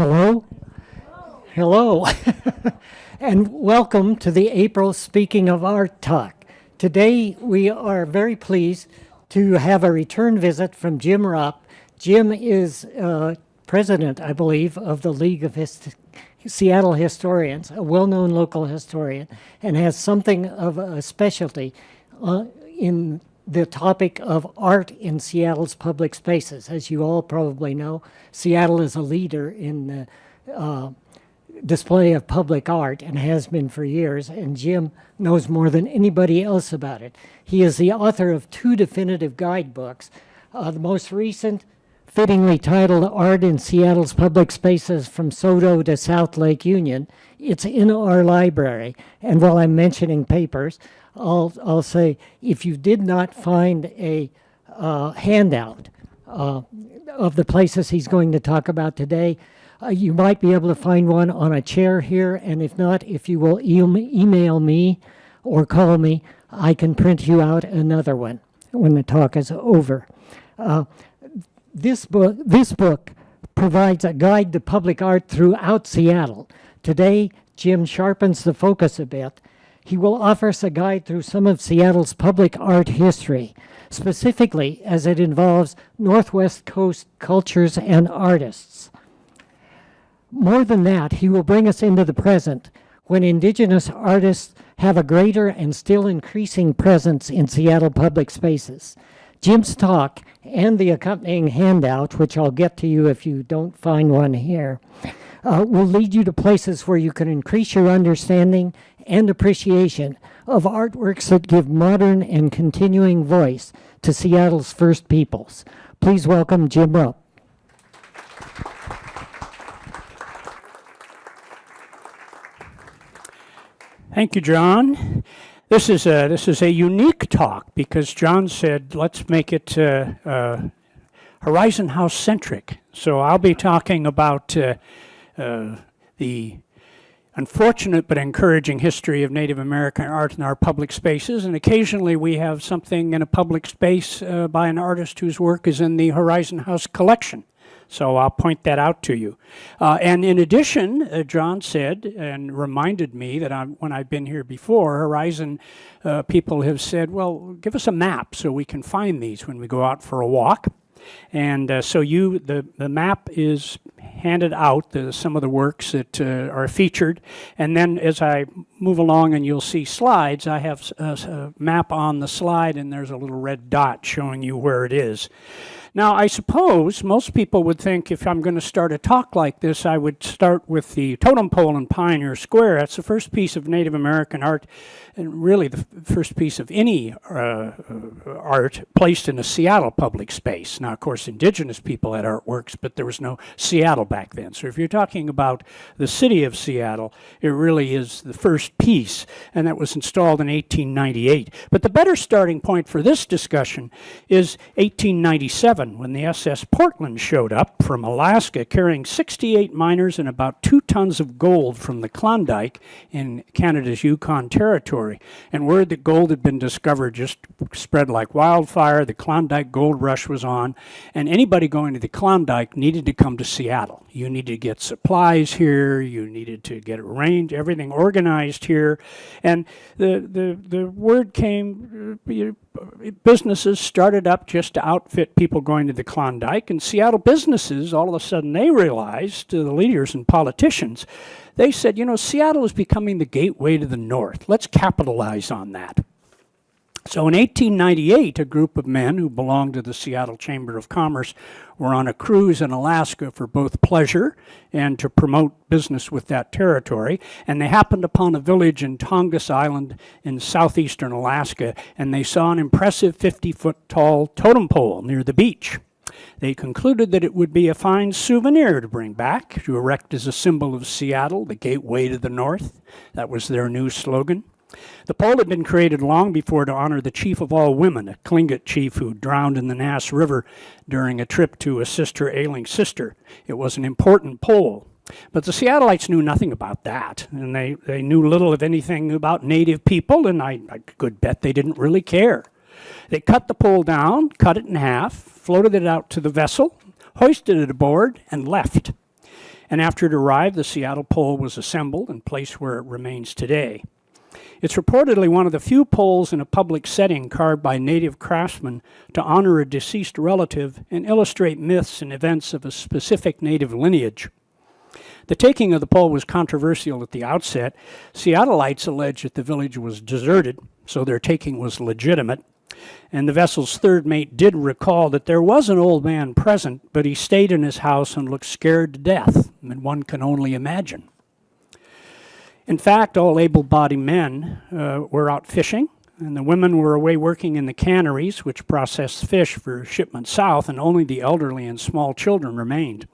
Hello? Hello. And welcome to the April Speaking of Art Talk. Today we are very pleased to have a return visit from Jim Rupp. Jim is president, I believe, of the League of Seattle Historians, a well-known local historian, and has something of a specialty in the topic of art in Seattle's public spaces. As you all probably know, Seattle is a leader in the display of public art and has been for years, and Jim knows more than anybody else about it. He is the author of 2 definitive guidebooks. The most recent, fittingly titled Art in Seattle's Public Spaces from Soto to South Lake Union. It's in our library, and while I'm mentioning papers, I'll say, if you did not find a handout of the places he's going to talk about today, you might be able to find one on a chair here, and if not, if you will email me or call me, I can print you out another one when the talk is over. This book provides a guide to public art throughout Seattle. Today, Jim sharpens the focus a bit. He will offer us a guide through some of Seattle's public art history, specifically as it involves Northwest Coast cultures and artists. More than that, he will bring us into the present, when Indigenous artists have a greater and still increasing presence in Seattle public spaces. Jim's talk and the accompanying handout, which I'll get to you if you don't find one here, will lead you to places where you can increase your understanding and appreciation of artworks that give modern and continuing voice to Seattle's First Peoples. Please welcome Jim Rupp. Thank you, John. This is a unique talk because John said let's make it Horizon House centric. So I'll be talking about the unfortunate but encouraging history of Native American art in our public spaces, and occasionally we have something in a public space by an artist whose work is in the Horizon House collection. So I'll point that out to you. And in addition, John said and reminded me that when I've been here before, Horizon people have said, well, give us a map so we can find these when we go out for a walk. And so the map is handed out, some of the works that are featured. And then as I move along and you'll see slides, I have a map on the slide and there's a little red dot showing you where it is. Now, I suppose most people would think if I'm going to start a talk like this, I would start with the totem pole in Pioneer Square. That's the first piece of Native American art, and really the first piece of any art placed in a Seattle public space. Now, of course, Indigenous people had artworks, but there was no Seattle back then. So if you're talking about the city of Seattle, it really is the first piece, and that was installed in 1898. But the better starting point for this discussion is 1897. When the SS Portland showed up from Alaska carrying 68 miners and about 2 tons of gold from the Klondike in Canada's Yukon Territory. And word that gold had been discovered just spread like wildfire. The Klondike gold rush was on, and anybody going to the Klondike needed to come to Seattle. You needed to get supplies here, you needed to get arranged, everything organized here. And the word came, businesses started up just to outfit people going to the Klondike, and Seattle businesses, all of a sudden they realized, the leaders and politicians, they said, you know, Seattle is becoming the gateway to the north. Let's capitalize on that. So in 1898, a group of men who belonged to the Seattle Chamber of Commerce were on a cruise in Alaska for both pleasure and to promote business with that territory. And they happened upon a village in Tongass Island in southeastern Alaska, and they saw an impressive 50-foot tall totem pole near the beach. They concluded that it would be a fine souvenir to bring back, to erect as a symbol of Seattle, the gateway to the north. That was their new slogan. The pole had been created long before to honor the chief of all women, a Tlingit chief who drowned in the Nass River during a trip to assist her ailing sister. It was an important pole. But the Seattleites knew nothing about that, and they knew little of anything about Native people, and I could bet they didn't really care. They cut the pole down, cut it in half, floated it out to the vessel, hoisted it aboard, and left. And after it arrived, the Seattle pole was assembled and placed where it remains today. It's reportedly one of the few poles in a public setting carved by native craftsmen to honor a deceased relative and illustrate myths and events of a specific native lineage. The taking of the pole was controversial at the outset. Seattleites alleged that the village was deserted, so their taking was legitimate. And the vessel's third mate did recall that there was an old man present, but he stayed in his house and looked scared to death, and one can only imagine. In fact, all able-bodied men were out fishing, and the women were away working in the canneries, which processed fish for shipment south, and only the elderly and small children remained.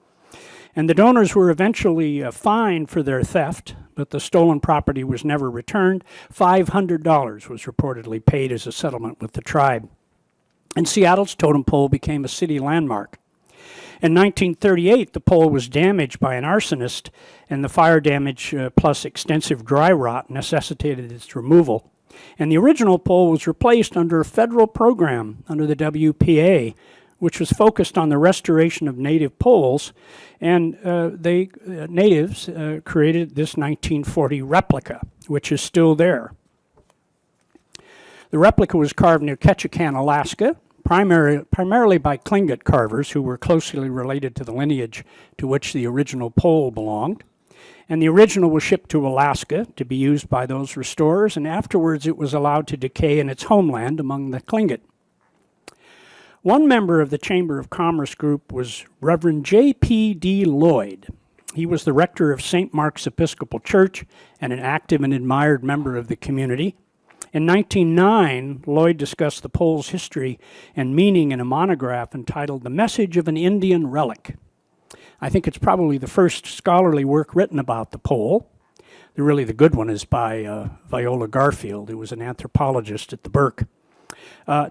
And the donors were eventually fined for their theft, but the stolen property was never returned. $500 was reportedly paid as a settlement with the tribe. And Seattle's totem pole became a city landmark. In 1938, the pole was damaged by an arsonist, and the fire damage plus extensive dry rot necessitated its removal. And the original pole was replaced under a federal program under the WPA, which was focused on the restoration of native poles, and natives created this 1940 replica, which is still there. The replica was carved near Ketchikan, Alaska, primarily by Tlingit carvers who were closely related to the lineage to which the original pole belonged. And the original was shipped to Alaska to be used by those restorers, and afterwards it was allowed to decay in its homeland among the Tlingit. One member of the Chamber of Commerce group was Reverend J.P.D. Lloyd. He was the rector of St. Mark's Episcopal Church and an active and admired member of the community. In 1909, Lloyd discussed the pole's history and meaning in a monograph entitled The Message of an Indian Relic. I think it's probably the first scholarly work written about the pole. Really, the good one is by Viola Garfield, who was an anthropologist at the Burke.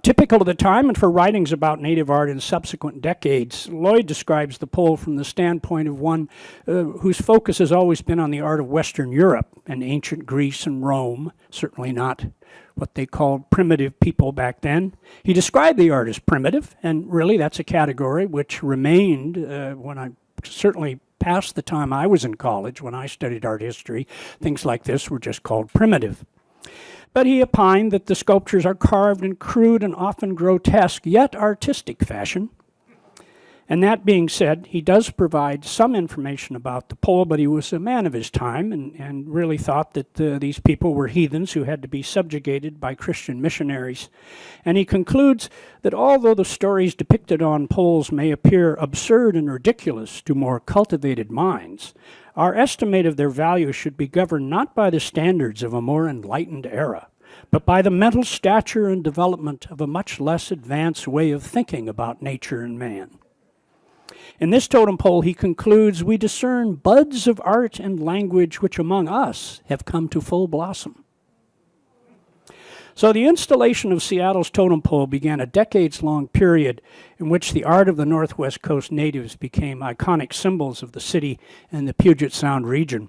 Typical of the time and for writings about native art in subsequent decades, Lloyd describes the pole from the standpoint of one whose focus has always been on the art of Western Europe and ancient Greece and Rome, certainly not what they called primitive people back then. He described the art as primitive, and really that's a category which remained when I certainly past the time I was in college when I studied art history. Things like this were just called primitive. But he opined that the sculptures are carved in crude and often grotesque, yet artistic fashion. And that being said, he does provide some information about the pole, but he was a man of his time and really thought that these people were heathens who had to be subjugated by Christian missionaries. And he concludes that although the stories depicted on poles may appear absurd and ridiculous to more cultivated minds, our estimate of their value should be governed not by the standards of a more enlightened era, but by the mental stature and development of a much less advanced way of thinking about nature and man. In this totem pole, he concludes, we discern buds of art and language which among us have come to full blossom. So the installation of Seattle's totem pole began a decades-long period in which the art of the Northwest Coast natives became iconic symbols of the city and the Puget Sound region.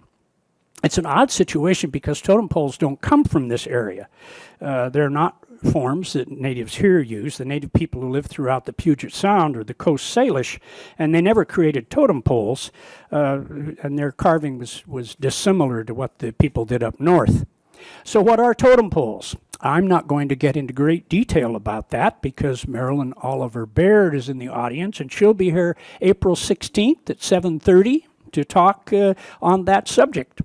It's an odd situation because totem poles don't come from this area. They're not forms that natives here use. The native people who lived throughout the Puget Sound or the Coast Salish, and they never created totem poles, and their carving was dissimilar to what the people did up north. So what are totem poles? I'm not going to get into great detail about that because Marilyn Oliver Baird is in the audience, and she'll be here April 16th at 7:30 to talk on that subject.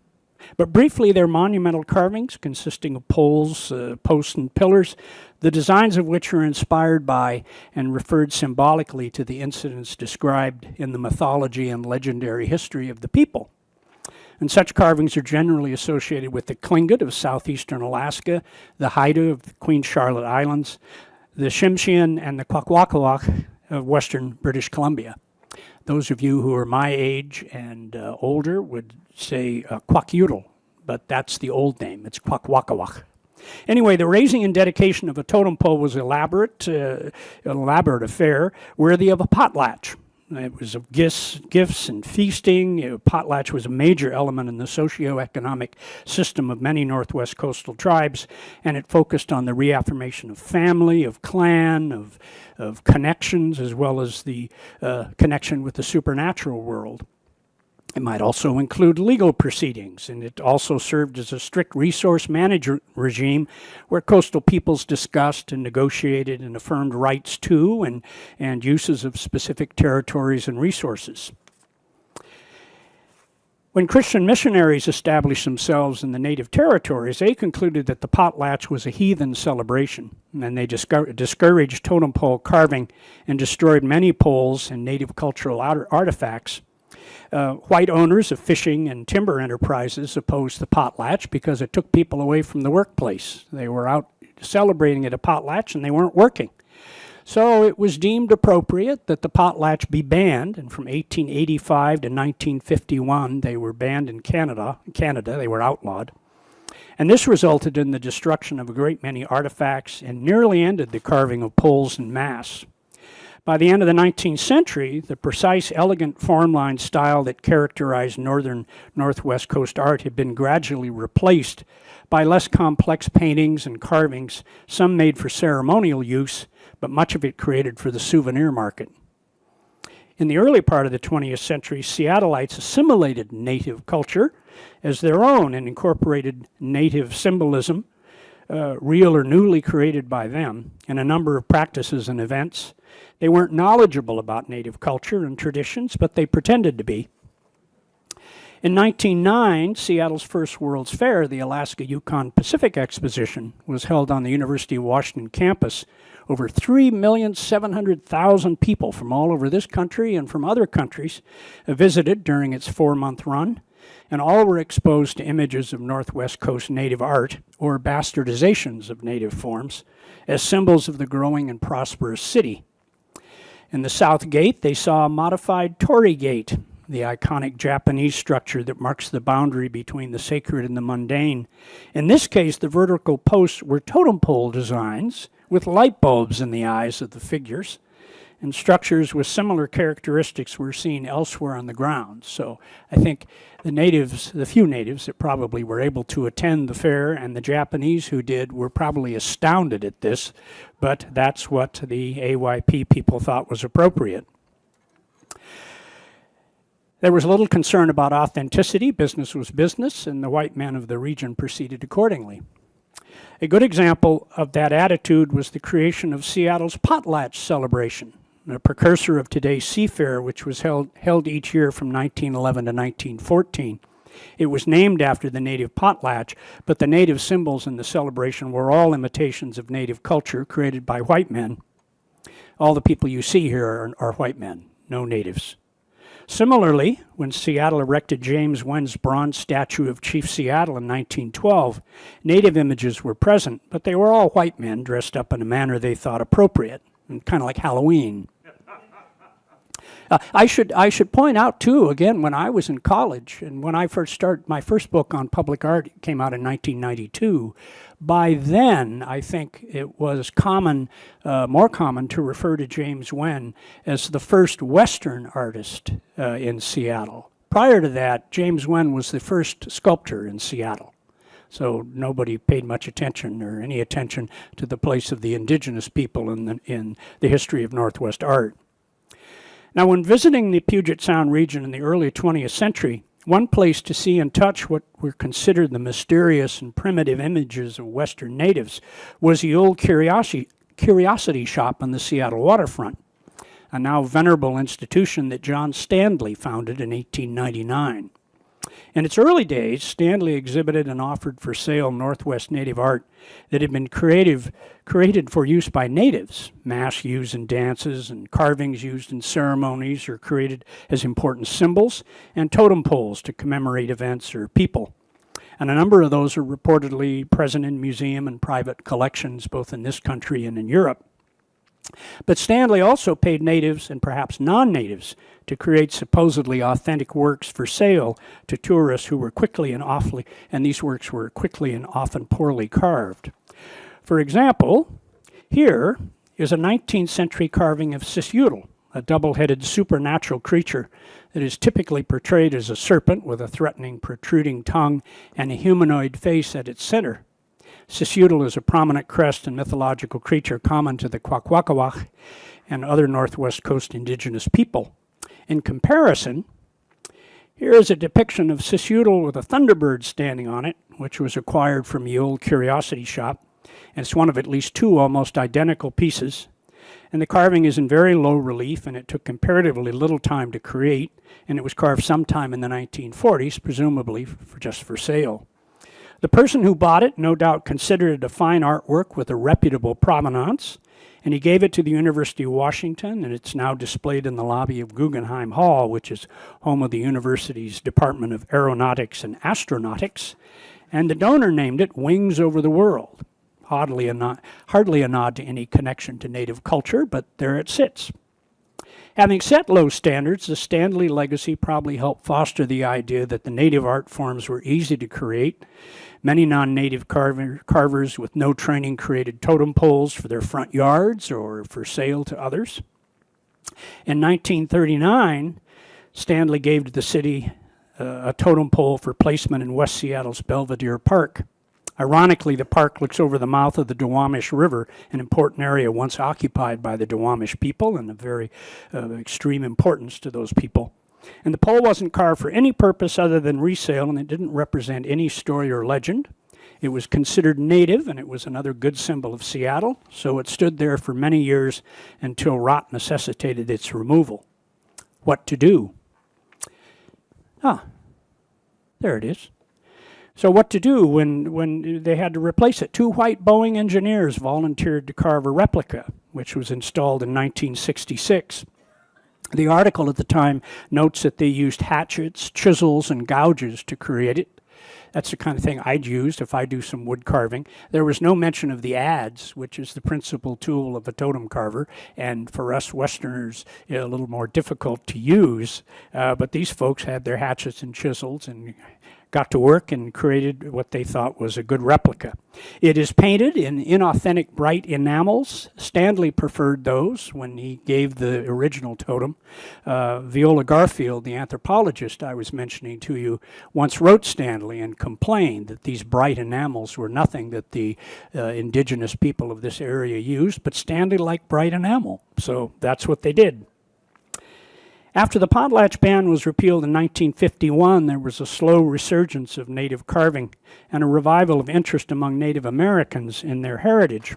But briefly, they're monumental carvings consisting of poles, posts, and pillars, the designs of which are inspired by and referred symbolically to the incidents described in the mythology and legendary history of the people. And such carvings are generally associated with the Tlingit of southeastern Alaska, the Haida of the Queen Charlotte Islands, the Tsimshian, and the Kwakwaka'wakw of western British Columbia. Those of you who are my age and older would say Kwakiutl, but that's the old name. It's Kwakwaka'wakw. Anyway, the raising and dedication of a totem pole was an elaborate affair worthy of a potlatch. It was of gifts and feasting. Potlatch was a major element in the socio-economic system of many Northwest coastal tribes, and it focused on the reaffirmation of family, of clan, of connections, as well as the connection with the supernatural world. It might also include legal proceedings, and it also served as a strict resource management regime where coastal peoples discussed and negotiated and affirmed rights to and uses of specific territories and resources. When Christian missionaries established themselves in the native territories, they concluded that the potlatch was a heathen celebration, and they discouraged totem pole carving and destroyed many poles and native cultural artifacts. White owners of fishing and timber enterprises opposed the potlatch because it took people away from the workplace. They were out celebrating at a potlatch and they weren't working. So it was deemed appropriate that the potlatch be banned, and from 1885 to 1951 they were banned in Canada. They were outlawed. And this resulted in the destruction of a great many artifacts and nearly ended the carving of poles en masse. By the end of the 19th century, the precise, elegant formline style that characterized northern Northwest Coast art had been gradually replaced by less complex paintings and carvings, some made for ceremonial use, but much of it created for the souvenir market. In the early part of the 20th century, Seattleites assimilated native culture as their own and incorporated native symbolism, real or newly created by them, in a number of practices and events. They weren't knowledgeable about native culture and traditions, but they pretended to be. In 1909, Seattle's first World's Fair, the Alaska Yukon Pacific Exposition, was held on the University of Washington campus. Over 3,700,000 people from all over this country and from other countries visited during its 4-month run, and all were exposed to images of Northwest Coast native art, or bastardizations of native forms, as symbols of the growing and prosperous city. In the South Gate, they saw a modified Torii Gate, the iconic Japanese structure that marks the boundary between the sacred and the mundane. In this case, the vertical posts were totem pole designs with light bulbs in the eyes of the figures, and structures with similar characteristics were seen elsewhere on the grounds. So I think the natives, the few natives that probably were able to attend the fair, and the Japanese who did, were probably astounded at this, but that's what the AYP people thought was appropriate. There was little concern about authenticity. Business was business, and the white men of the region proceeded accordingly. A good example of that attitude was the creation of Seattle's potlatch celebration, a precursor of today's Seafair, which was held each year from 1911 to 1914. It was named after the native potlatch, but the native symbols in the celebration were all imitations of native culture created by white men. All the people you see here are white men, no natives. Similarly, when Seattle erected James Wen's bronze statue of Chief Seattle in 1912, native images were present, but they were all white men dressed up in a manner they thought appropriate, and kind of like Halloween. I should point out, too, again, when I was in college, and when I first started, my first book on public art came out in 1992, by then, I think it was common, more common to refer to James Wen as the first Western artist in Seattle. Prior to that, James Wen was the first sculptor in Seattle. So nobody paid much attention or any attention to the place of the indigenous people in the history of Northwest art. Now, when visiting the Puget Sound region in the early 20th century, one place to see and touch what were considered the mysterious and primitive images of Western natives was the old curiosity shop on the Seattle waterfront, a now venerable institution that John Stanley founded in 1899. In its early days, Stanley exhibited and offered for sale Northwest native art that had been created for use by natives, masks used in dances and carvings used in ceremonies or created as important symbols, and totem poles to commemorate events or people. And a number of those are reportedly present in museum and private collections, both in this country and in Europe. But Stanley also paid natives and perhaps non-natives to create supposedly authentic works for sale to tourists who were and these works were quickly and often poorly carved. For example, here is a 19th century carving of Sisutl, a double-headed supernatural creature that is typically portrayed as a serpent with a threatening protruding tongue and a humanoid face at its center. Sisutl is a prominent crest and mythological creature common to the Kwakwaka'wakw and other Northwest Coast indigenous people. In comparison, Here is a depiction of Sisudal with a thunderbird standing on it, which was acquired from the old curiosity shop. And it's one of at least two almost identical pieces. And the carving is in very low relief, and it took comparatively little time to create, and it was carved sometime in the 1940s, presumably just for sale. The person who bought it no doubt considered it a fine artwork with a reputable provenance, and he gave it to the University of Washington, and it's now displayed in the lobby of Guggenheim Hall, which is home of the university's Department of Aeronautics and Astronautics, and the donor named it Wings Over the World. Hardly a nod to any connection to native culture, but there it sits. Having set low standards, the Stanley legacy probably helped foster the idea that the native art forms were easy to create. Many non-native carvers with no training created totem poles for their front yards or for sale to others. In 1939, Stanley gave to the city a totem pole for placement in West Seattle's Belvedere Park. Ironically, the park looks over the mouth of the Duwamish River, an important area once occupied by the Duwamish people and of very extreme importance to those people. And the pole wasn't carved for any purpose other than resale, and it didn't represent any story or legend. It was considered native, and it was another good symbol of Seattle, so it stood there for many years until rot necessitated its removal. What to do? There it is. So what to do when they had to replace it? Two white Boeing engineers volunteered to carve a replica, which was installed in 1966. The article at the time notes that they used hatchets, chisels, and gouges to create it. That's the kind of thing I'd use if I do some wood carving. There was no mention of the adze, which is the principal tool of a totem carver, and for us Westerners, a little more difficult to use. But these folks had their hatchets and chisels and got to work and created what they thought was a good replica. It is painted in inauthentic bright enamels. Stanley preferred those when he gave the original totem. Viola Garfield, the anthropologist I was mentioning to you, once wrote Stanley and complained that these bright enamels were nothing that the indigenous people of this area used, but Stanley liked bright enamel, so that's what they did. After the potlatch ban was repealed in 1951, there was a slow resurgence of native carving and a revival of interest among Native Americans in their heritage.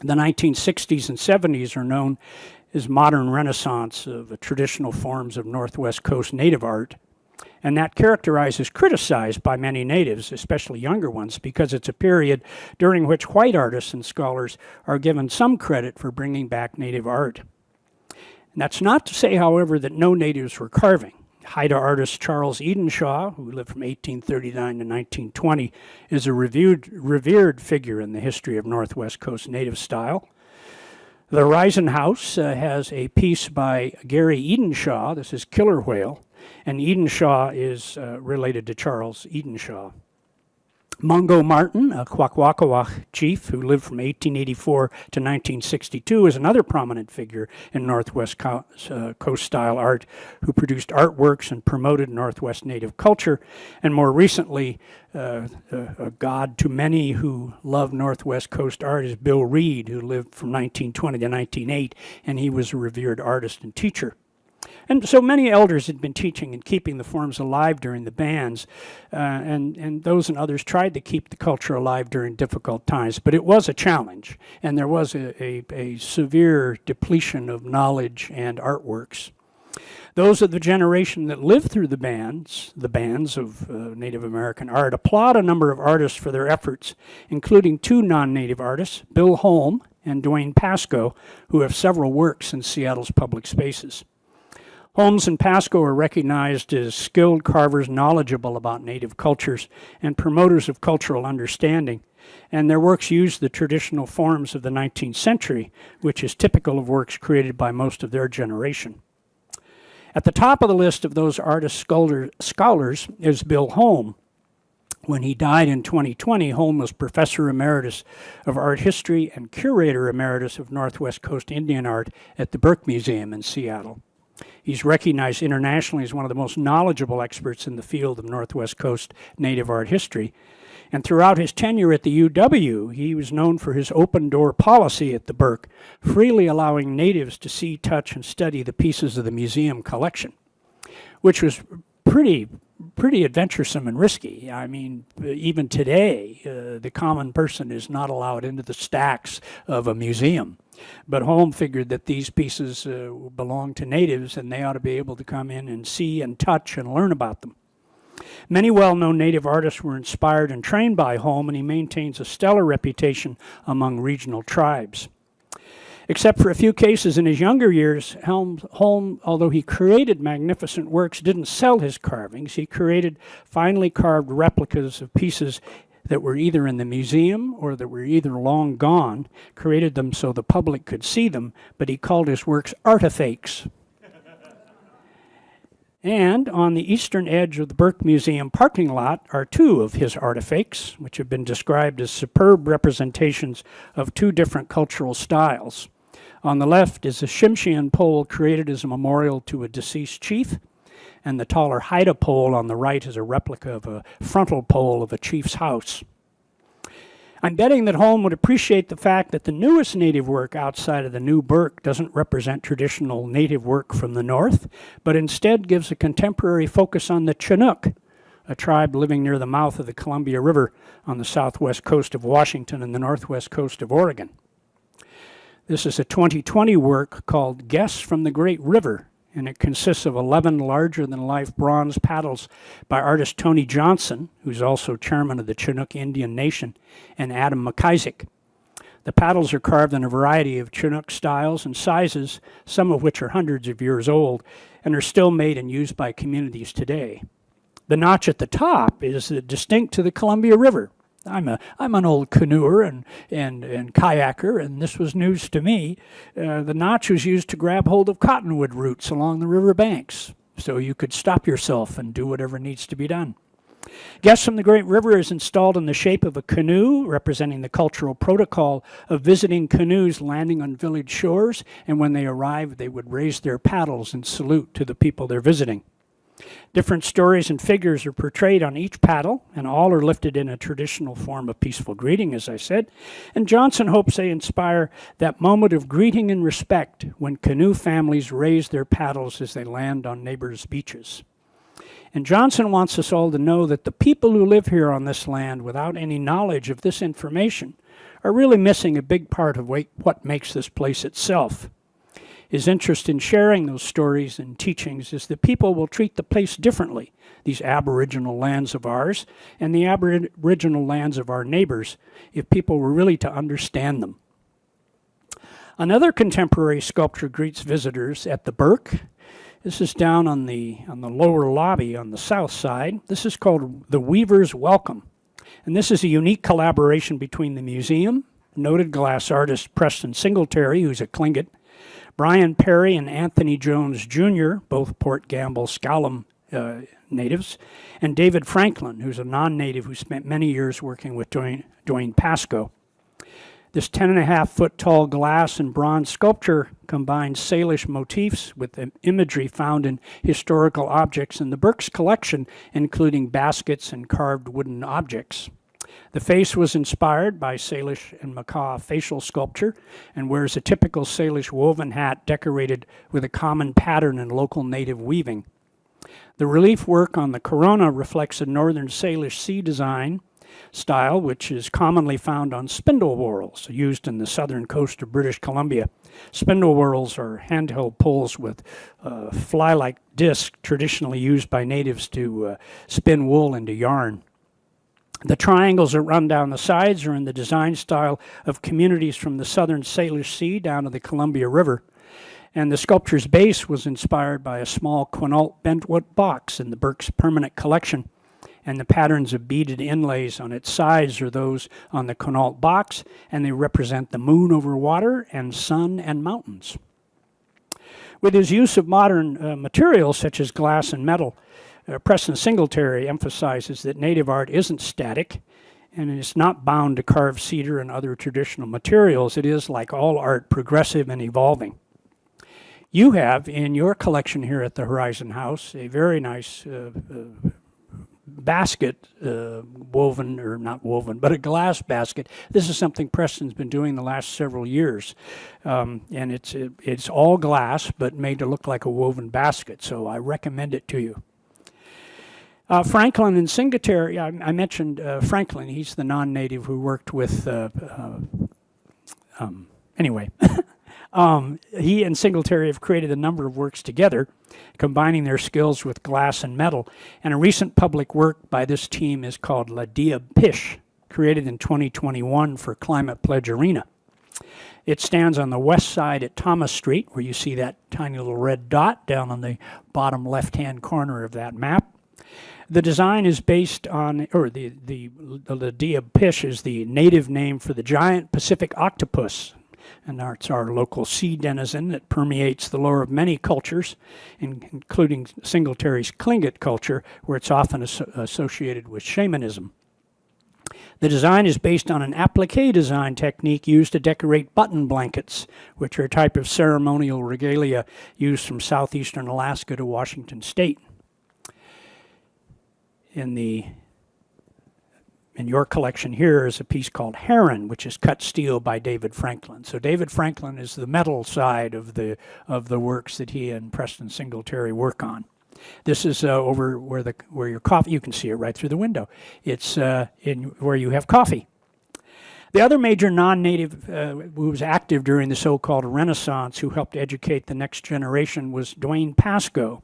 The 1960s and 70s are known as modern renaissance of traditional forms of Northwest Coast native art, and that characterized is criticized by many natives, especially younger ones, because it's a period during which white artists and scholars are given some credit for bringing back native art. That's not to say, however, that no natives were carving. Haida artist Charles Edenshaw, who lived from 1839 to 1920, is a revered figure in the history of Northwest Coast native style. The Horizon House has a piece by Gary Edenshaw. This is Killer Whale, and Edenshaw is related to Charles Edenshaw. Mungo Martin, a Kwakwaka'wakw chief who lived from 1884 to 1962, is another prominent figure in Northwest Coast-style art who produced artworks and promoted Northwest Native culture, and more recently, a god to many who love Northwest Coast art is Bill Reed, who lived from 1920 to 1908, and he was a revered artist and teacher. And so many elders had been teaching and keeping the forms alive during the bans, and those and others tried to keep the culture alive during difficult times. But it was a challenge, and there was a severe depletion of knowledge and artworks. Those of the generation that lived through the bans of Native American art, applaud a number of artists for their efforts, including two non-Native artists, Bill Holm and Dwayne Pascoe, who have several works in Seattle's public spaces. Holmes and Pascoe are recognized as skilled carvers knowledgeable about native cultures and promoters of cultural understanding, and their works use the traditional forms of the 19th century, which is typical of works created by most of their generation. At the top of the list of those artist scholars is Bill Holm. When he died in 2020, Holm was Professor Emeritus of Art History and Curator Emeritus of Northwest Coast Indian Art at the Burke Museum in Seattle. He's recognized internationally as one of the most knowledgeable experts in the field of Northwest Coast native art history. And throughout his tenure at the UW, he was known for his open-door policy at the Burke, freely allowing natives to see, touch, and study the pieces of the museum collection, which was pretty adventuresome and risky. I mean, even today, the common person is not allowed into the stacks of a museum. But Holm figured that these pieces belong to natives and they ought to be able to come in and see and touch and learn about them. Many well-known native artists were inspired and trained by Holm, and he maintains a stellar reputation among regional tribes. Except for a few cases in his younger years, Holm, although he created magnificent works, didn't sell his carvings. He created finely carved replicas of pieces that were either in the museum or that were either long gone, created them so the public could see them, but he called his works artifacts. And on the eastern edge of the Burke Museum parking lot are two of his artifacts, which have been described as superb representations of two different cultural styles. On the left is a Tsimshian pole created as a memorial to a deceased chief, and the taller Haida pole on the right is a replica of a frontal pole of a chief's house. I'm betting that Holm would appreciate the fact that the newest native work outside of the New Burke doesn't represent traditional native work from the north, but instead gives a contemporary focus on the Chinook, a tribe living near the mouth of the Columbia River on the southwest coast of Washington and the northwest coast of Oregon. This is a 2020 work called Guests from the Great River, and it consists of 11 larger-than-life bronze paddles by artist Tony Johnson, who's also chairman of the Chinook Indian Nation, and Adam McIsaac. The paddles are carved in a variety of Chinook styles and sizes, some of which are hundreds of years old, and are still made and used by communities today. The notch at the top is distinct to the Columbia River. I'm an old canoer and kayaker, and this was news to me. The notch was used to grab hold of cottonwood roots along the river banks, so you could stop yourself and do whatever needs to be done. Guests from the Great River is installed in the shape of a canoe, representing the cultural protocol of visiting canoes landing on village shores, and when they arrived, they would raise their paddles and salute to the people they're visiting. Different stories and figures are portrayed on each paddle, and all are lifted in a traditional form of peaceful greeting, as I said. And Johnson hopes they inspire that moment of greeting and respect when canoe families raise their paddles as they land on neighbors' beaches. And Johnson wants us all to know that the people who live here on this land without any knowledge of this information are really missing a big part of what makes this place itself. His interest in sharing those stories and teachings is that people will treat the place differently, these Aboriginal lands of ours, and the Aboriginal lands of our neighbors, if people were really to understand them. Another contemporary sculpture greets visitors at the Burke. This is down on the lower lobby on the south side. This is called The Weaver's Welcome. And this is a unique collaboration between the museum, noted glass artist Preston Singletary, who's a Tlingit, Brian Perry and Anthony Jones Jr., both Port Gamble Skaalum natives, and David Franklin, who's a non-native who spent many years working with Dwayne Pascoe. This 10.5-foot tall glass and bronze sculpture combines Salish motifs with the imagery found in historical objects in the Burke's collection, including baskets and carved wooden objects. The face was inspired by Salish and Makah facial sculpture and wears a typical Salish woven hat decorated with a common pattern in local native weaving. The relief work on the corona reflects a northern Salish sea design style, which is commonly found on spindle whorls used in the southern coast of British Columbia. Spindle whorls are handheld poles with fly-like discs traditionally used by natives to spin wool into yarn. The triangles that run down the sides are in the design style of communities from the southern Salish Sea down to the Columbia River. And the sculpture's base was inspired by a small quinault bentwood box in the Burke's permanent collection. And the patterns of beaded inlays on its sides are those on the quinault box, and they represent the moon over water and sun and mountains. With his use of modern materials such as glass and metal, Preston Singletary emphasizes that native art isn't static, and it's not bound to carved cedar and other traditional materials. It is, like all art, progressive and evolving. You have in your collection here at the Horizon House a very nice basket, woven, or not woven, but a glass basket. This is something Preston's been doing the last several years. And it's all glass, but made to look like a woven basket, so I recommend it to you. Franklin and Singletary, I mentioned Franklin. He's the non-native who worked with, anyway. He and Singletary have created a number of works together, combining their skills with glass and metal. And a recent public work by this team is called La Dia Pish, created in 2021 for Climate Pledge Arena. It stands on the west side at Thomas Street, where you see that tiny little red dot down on the bottom left-hand corner of that map. The design is based on, or the Dia Pish is the native name for the giant Pacific octopus, and it's our local sea denizen that permeates the lore of many cultures, including Singletary's Tlingit culture, where it's often associated with shamanism. The design is based on an applique design technique used to decorate button blankets, which are a type of ceremonial regalia used from southeastern Alaska to Washington state. In your collection here is a piece called Heron, which is cut steel by David Franklin. So David Franklin is the metal side of the works that he and Preston Singletary work on. This is over where your coffee, you can see it right through the window. It's in where you have coffee. The other major non-native who was active during the so-called Renaissance, who helped educate the next generation, was Dwayne Pascoe.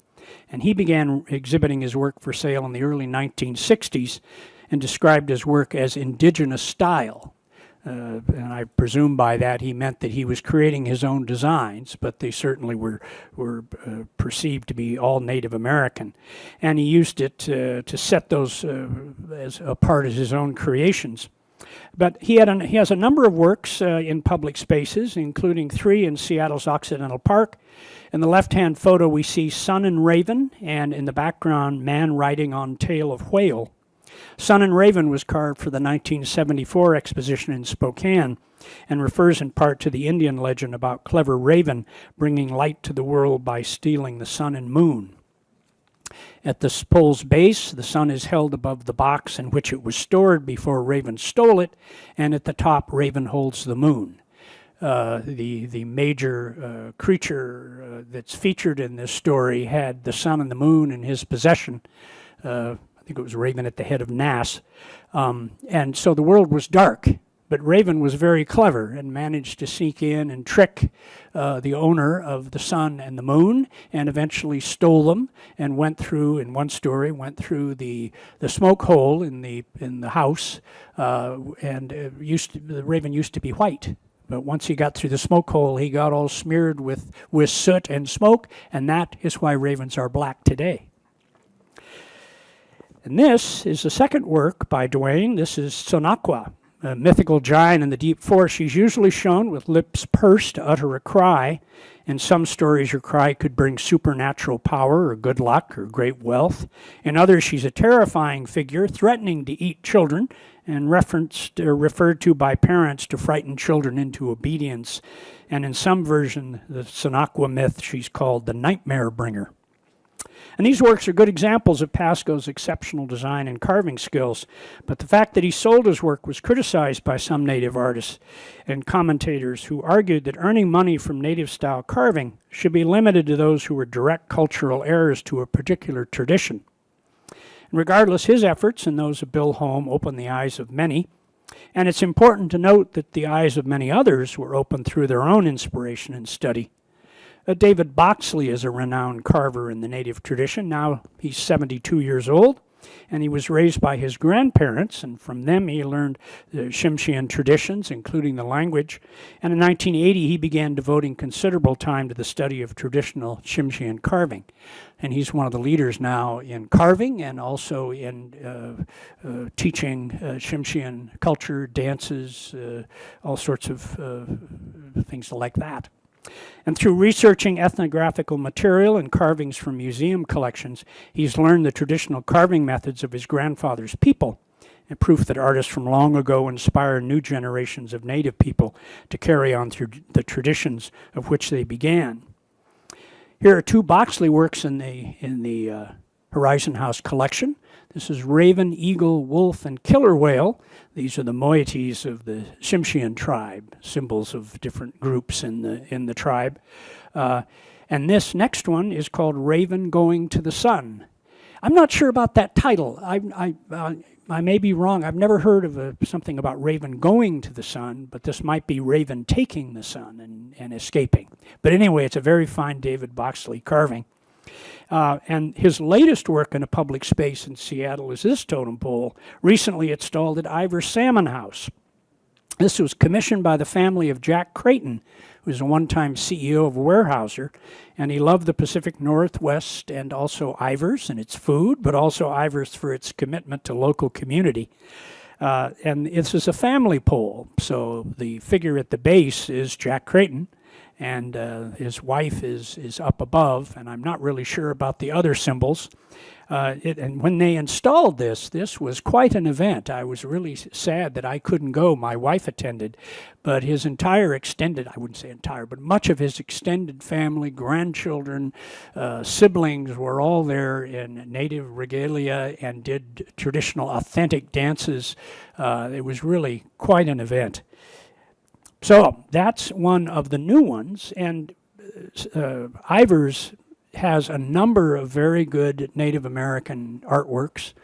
And he began exhibiting his work for sale in the early 1960s and described his work as indigenous style. And I presume by that he meant that he was creating his own designs, but they certainly were perceived to be all Native American. And he used it to set those as a part of his own creations. But he has a number of works in public spaces, including 3 in Seattle's Occidental Park. In the left-hand photo, we see Sun and Raven, and in the background, man riding on tail of whale. Sun and Raven was carved for the 1974 exposition in Spokane and refers in part to the Indian legend about clever Raven bringing light to the world by stealing the sun and moon. At the pole's base, the sun is held above the box in which it was stored before Raven stole it, and at the top, Raven holds the moon. The major creature that's featured in this story had the sun and the moon in his possession. I think it was Raven at the head of Nass. And so the world was dark, but Raven was very clever and managed to sneak in and trick the owner of the sun and the moon, and eventually stole them and went through, in one story, went through the smoke hole in the house, and the Raven used to be white. But once he got through the smoke hole, he got all smeared with soot and smoke, and that is why ravens are black today. And this is the second work by Dwayne. This is Sonaqua, a mythical giant in the deep forest. She's usually shown with lips pursed to utter a cry. In some stories, her cry could bring supernatural power or good luck or great wealth. In others, she's a terrifying figure, threatening to eat children, and referred to by parents to frighten children into obedience. And in some version, the Sonaqua myth, she's called the Nightmare Bringer. And these works are good examples of Pascoe's exceptional design and carving skills, but the fact that he sold his work was criticized by some native artists and commentators who argued that earning money from native-style carving should be limited to those who were direct cultural heirs to a particular tradition. And regardless, his efforts and those of Bill Holm opened the eyes of many, and it's important to note that the eyes of many others were opened through their own inspiration and study. David Boxley is a renowned carver in the native tradition. Now he's 72 years old, and he was raised by his grandparents, and from them he learned the Tsimshian traditions, including the language. And in 1980, he began devoting considerable time to the study of traditional Tsimshian carving. And he's one of the leaders now in carving and also in teaching Tsimshian culture, dances, all sorts of things like that. And through researching ethnographical material and carvings from museum collections, he's learned the traditional carving methods of his grandfather's people, and proof that artists from long ago inspire new generations of native people to carry on through the traditions of which they began. Here are 2 Boxley works in the Horizon House collection. This is Raven, Eagle, Wolf, and Killer Whale. These are the moieties of the Tsimshian tribe, symbols of different groups in the tribe. And this next one is called Raven Going to the Sun. I'm not sure about that title. I may be wrong. I've never heard of something about Raven going to the sun, but this might be Raven taking the sun and escaping. But anyway, it's a very fine David Boxley carving. And his latest work in a public space in Seattle is this totem pole, recently installed at Ivor Salmon House. This was commissioned by the family of Jack Creighton, who was a one-time CEO of Weyerhaeuser, and he loved the Pacific Northwest and also Ivors and its food, but also Ivors for its commitment to local community. And this is a family pole, so the figure at the base is Jack Creighton, and his wife is up above, and I'm not really sure about the other symbols. And when they installed this was quite an event. I was really sad that I couldn't go. My wife attended, but his entire extended, I wouldn't say entire, but much of his extended family, grandchildren, siblings were all there in native regalia and did traditional authentic dances. It was really quite an event. So that's one of the new ones, and Ivors has a number of very good Native American artworks.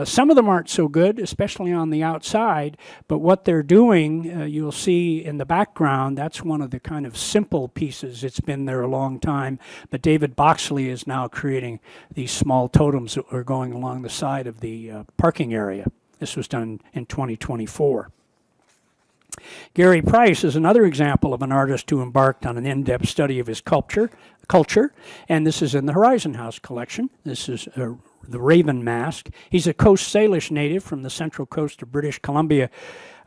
Some of them aren't so good, especially on the outside, but what they're doing, you'll see in the background, that's one of the kind of simple pieces. It's been there a long time, but David Boxley is now creating these small totems that are going along the side of the parking area. This was done in 2024. Gary Price is another example of an artist who embarked on an in-depth study of his culture, and this is in the Horizon House collection. This is the Raven Mask. He's a Coast Salish native from the central coast of British Columbia,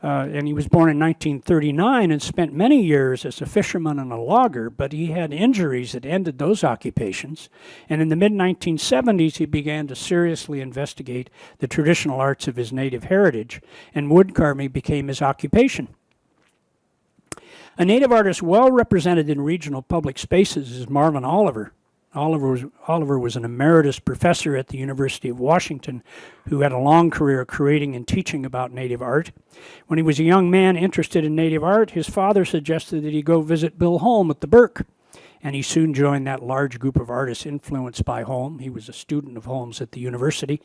and he was born in 1939 and spent many years as a fisherman and a logger, but he had injuries that ended those occupations. And in the mid-1970s, he began to seriously investigate the traditional arts of his native heritage, and wood carving became his occupation. A Native artist well represented in regional public spaces is Marvin Oliver. Oliver was an emeritus professor at the University of Washington who had a long career creating and teaching about Native art. When he was a young man interested in Native art, his father suggested that he go visit Bill Holm at the Burke, and he soon joined that large group of artists influenced by Holm. He was a student of Holm's at the university.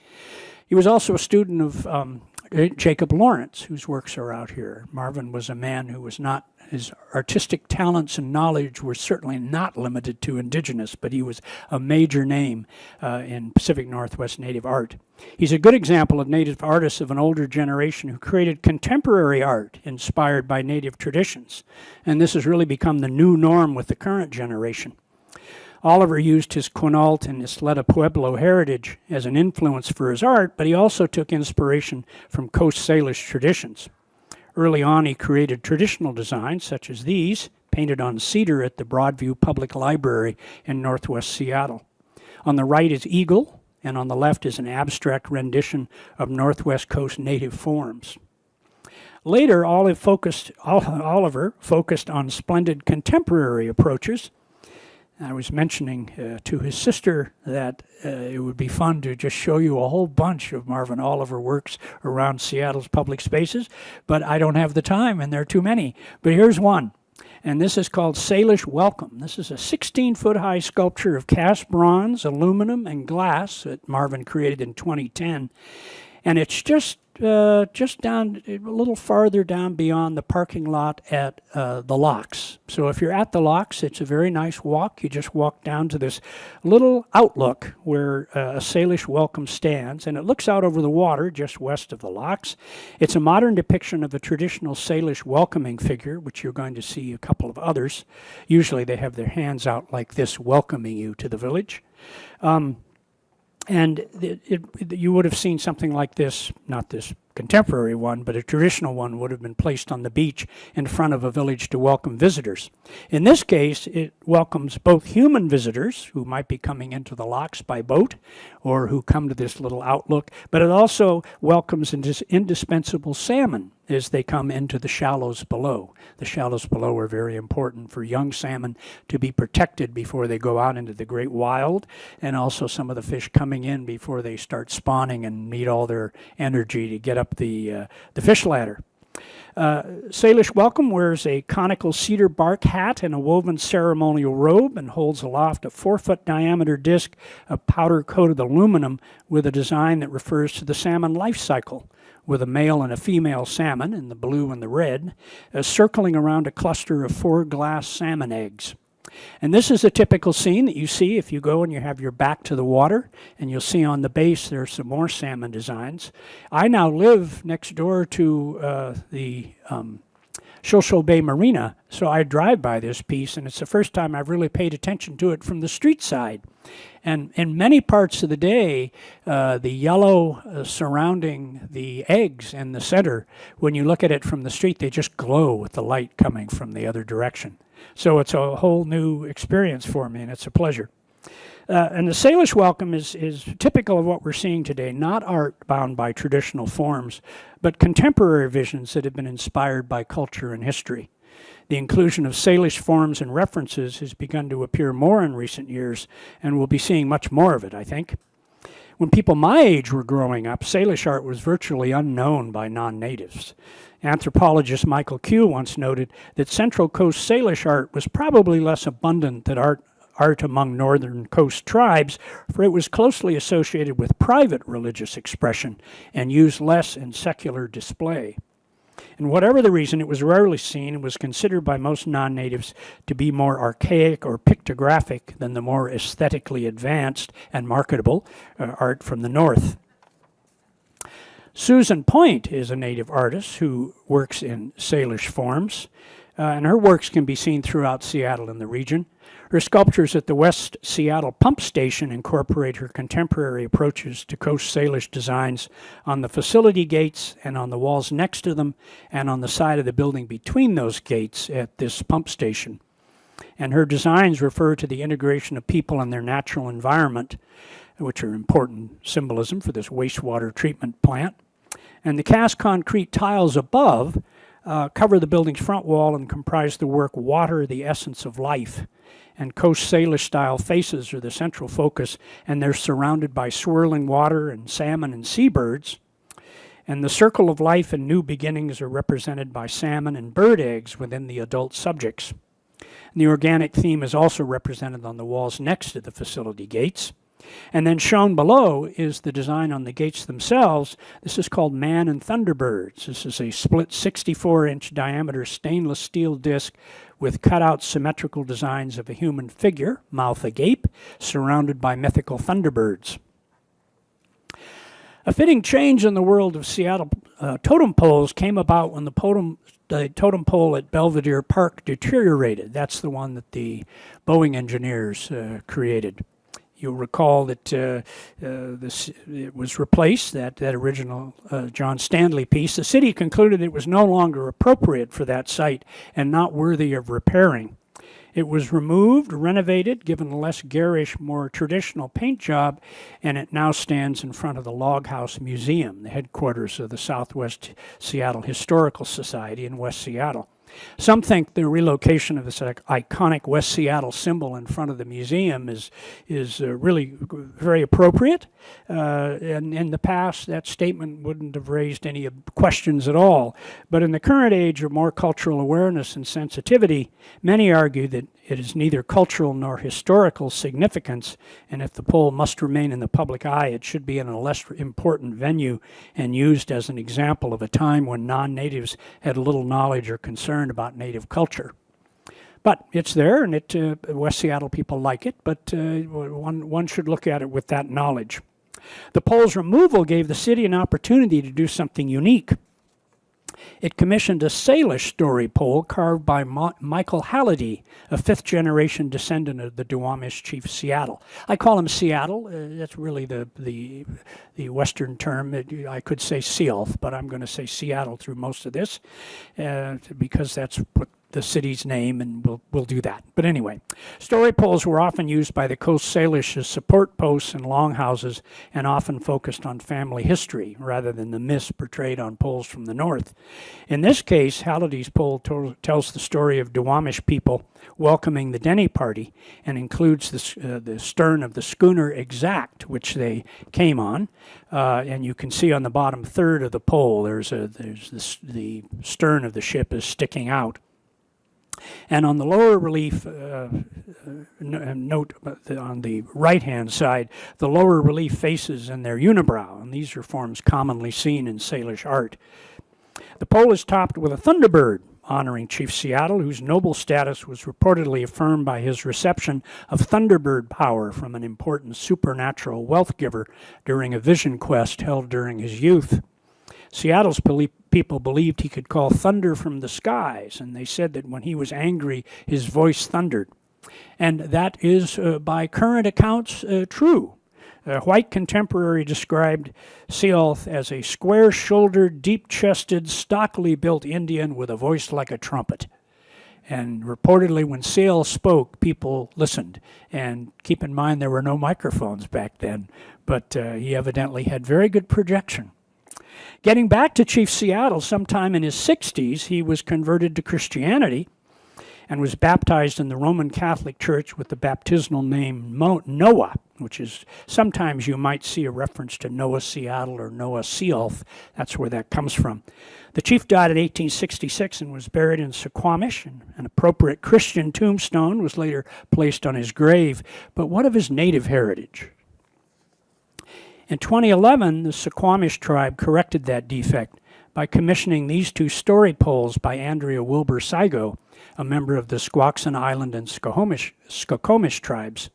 He was also a student of Jacob Lawrence, whose works are out here. Marvin was a man who was not, his artistic talents and knowledge were certainly not limited to Indigenous, but he was a major name in Pacific Northwest Native art. He's a good example of Native artists of an older generation who created contemporary art inspired by Native traditions, and this has really become the new norm with the current generation. Oliver used his Quinault and Isleta Pueblo heritage as an influence for his art, but he also took inspiration from Coast Salish traditions. Early on, he created traditional designs such as these, painted on cedar at the Broadview Public Library in northwest Seattle. On the right is eagle, and on the left is an abstract rendition of Northwest Coast native forms. Later, Oliver focused on splendid contemporary approaches. I was mentioning to his sister that it would be fun to just show you a whole bunch of Marvin Oliver works around Seattle's public spaces, but I don't have the time, and there are too many. But here's one, and this is called Salish Welcome. This is a 16-foot-high sculpture of cast bronze, aluminum, and glass that Marvin created in 2010, and it's just down a little farther down beyond the parking lot at the locks. So if you're at the locks, it's a very nice walk. You just walk down to this little outlook where a Salish welcome stands, and it looks out over the water just west of the locks. It's a modern depiction of a traditional Salish welcoming figure, which you're going to see a couple of others. Usually they have their hands out like this, welcoming you to the village. And you would have seen something like this, not this contemporary one, but a traditional one would have been placed on the beach in front of a village to welcome visitors. In this case, it welcomes both human visitors who might be coming into the locks by boat or who come to this little outlook, but it also welcomes indispensable salmon as they come into the shallows below. The shallows below are very important for young salmon to be protected before they go out into the great wild, and also some of the fish coming in before they start spawning and need all their energy to get up the fish ladder. Salish welcome wears a conical cedar bark hat and a woven ceremonial robe and holds aloft a 4-foot diameter disc of powder-coated aluminum with a design that refers to the salmon life cycle, with a male and a female salmon in the blue and the red, circling around a cluster of 4 glass salmon eggs. And this is a typical scene that you see if you go and you have your back to the water, and you'll see on the base there are some more salmon designs. I now live next door to the Shosho Bay Marina, so I drive by this piece, and it's the first time I've really paid attention to it from the street side. And in many parts of the day, the yellow surrounding the eggs in the center, when you look at it from the street, they just glow with the light coming from the other direction. So it's a whole new experience for me, and it's a pleasure. And the Salish welcome is typical of what we're seeing today, not art bound by traditional forms, but contemporary visions that have been inspired by culture and history. The inclusion of Salish forms and references has begun to appear more in recent years, and we'll be seeing much more of it, I think. When people my age were growing up, Salish art was virtually unknown by non-natives. Anthropologist Michael Q once noted that Central Coast Salish art was probably less abundant than art among northern coast tribes, for it was closely associated with private religious expression and used less in secular display. And whatever the reason, it was rarely seen and was considered by most non-natives to be more archaic or pictographic than the more aesthetically advanced and marketable art from the north. Susan Point is a native artist who works in Salish forms, and her works can be seen throughout Seattle and the region. Her sculptures at the West Seattle Pump Station incorporate her contemporary approaches to Coast Salish designs on the facility gates and on the walls next to them and on the side of the building between those gates at this pump station. And her designs refer to the integration of people and their natural environment, which are important symbolism for this wastewater treatment plant. And the cast concrete tiles above cover the building's front wall and comprise the work Water, the Essence of Life. And Coast Salish style faces are the central focus, and they're surrounded by swirling water and salmon and seabirds. And the circle of life and new beginnings are represented by salmon and bird eggs within the adult subjects. And the organic theme is also represented on the walls next to the facility gates. And then shown below is the design on the gates themselves. This is called Man and Thunderbirds. This is a split 64-inch diameter stainless steel disc with cut-out symmetrical designs of a human figure, mouth agape, surrounded by mythical thunderbirds. A fitting change in the world of Seattle totem poles came about when the totem pole at Belvedere Park deteriorated. That's the one that the Boeing engineers created. You'll recall that it was replaced, that original John Stanley piece. The city concluded it was no longer appropriate for that site and not worthy of repairing. It was removed, renovated, given a less garish, more traditional paint job, and it now stands in front of the Log House Museum, the headquarters of the Southwest Seattle Historical Society in West Seattle. Some think the relocation of this iconic West Seattle symbol in front of the museum is really very appropriate. And in the past, that statement wouldn't have raised any questions at all. But in the current age of more cultural awareness and sensitivity, many argue that it is neither cultural nor historical significance, and if the pole must remain in the public eye, it should be in a less important venue and used as an example of a time when non-natives had little knowledge or concern about native culture. But it's there, and West Seattle people like it, but one should look at it with that knowledge. The pole's removal gave the city an opportunity to do something unique. It commissioned a Salish story pole carved by Michael Halliday, a fifth-generation descendant of the Duwamish chief Seattle. I call him Seattle. That's really the Western term. I could say Sealth, but I'm going to say Seattle through most of this because that's what the city's name, and we'll do that. But anyway, story poles were often used by the Coast Salish as support posts and longhouses, and often focused on family history rather than the myths portrayed on poles from the north. In this case, Halliday's pole tells the story of Duwamish people welcoming the Denny party, and includes the stern of the schooner Exact, which they came on. And you can see on the bottom third of the pole, the stern of the ship is sticking out. And on the lower relief, note on the right-hand side, the lower relief faces and their unibrow, and these are forms commonly seen in Salish art. The pole is topped with a thunderbird, honoring Chief Seattle, whose noble status was reportedly affirmed by his reception of thunderbird power from an important supernatural wealth giver during a vision quest held during his youth. Seattle's people believed he could call thunder from the skies, and they said that when he was angry, his voice thundered. And that is, by current accounts, true. A white contemporary described Sealth as a square-shouldered, deep-chested, stockily built Indian with a voice like a trumpet. And reportedly, when Sealth spoke, people listened. And keep in mind, there were no microphones back then, but he evidently had very good projection. Getting back to Chief Seattle, sometime in his 60s, he was converted to Christianity and was baptized in the Roman Catholic Church with the baptismal name Noah, which is, sometimes you might see a reference to Noah Seattle or Noah Sealth. That's where that comes from. The chief died in 1866 and was buried in Suquamish. An appropriate Christian tombstone was later placed on his grave. But what of his native heritage? In 2011, the Suquamish tribe corrected that defect by commissioning these two story poles by Andrea Wilbur-Saigo, a member of the Squaxin Island and Skokomish tribes.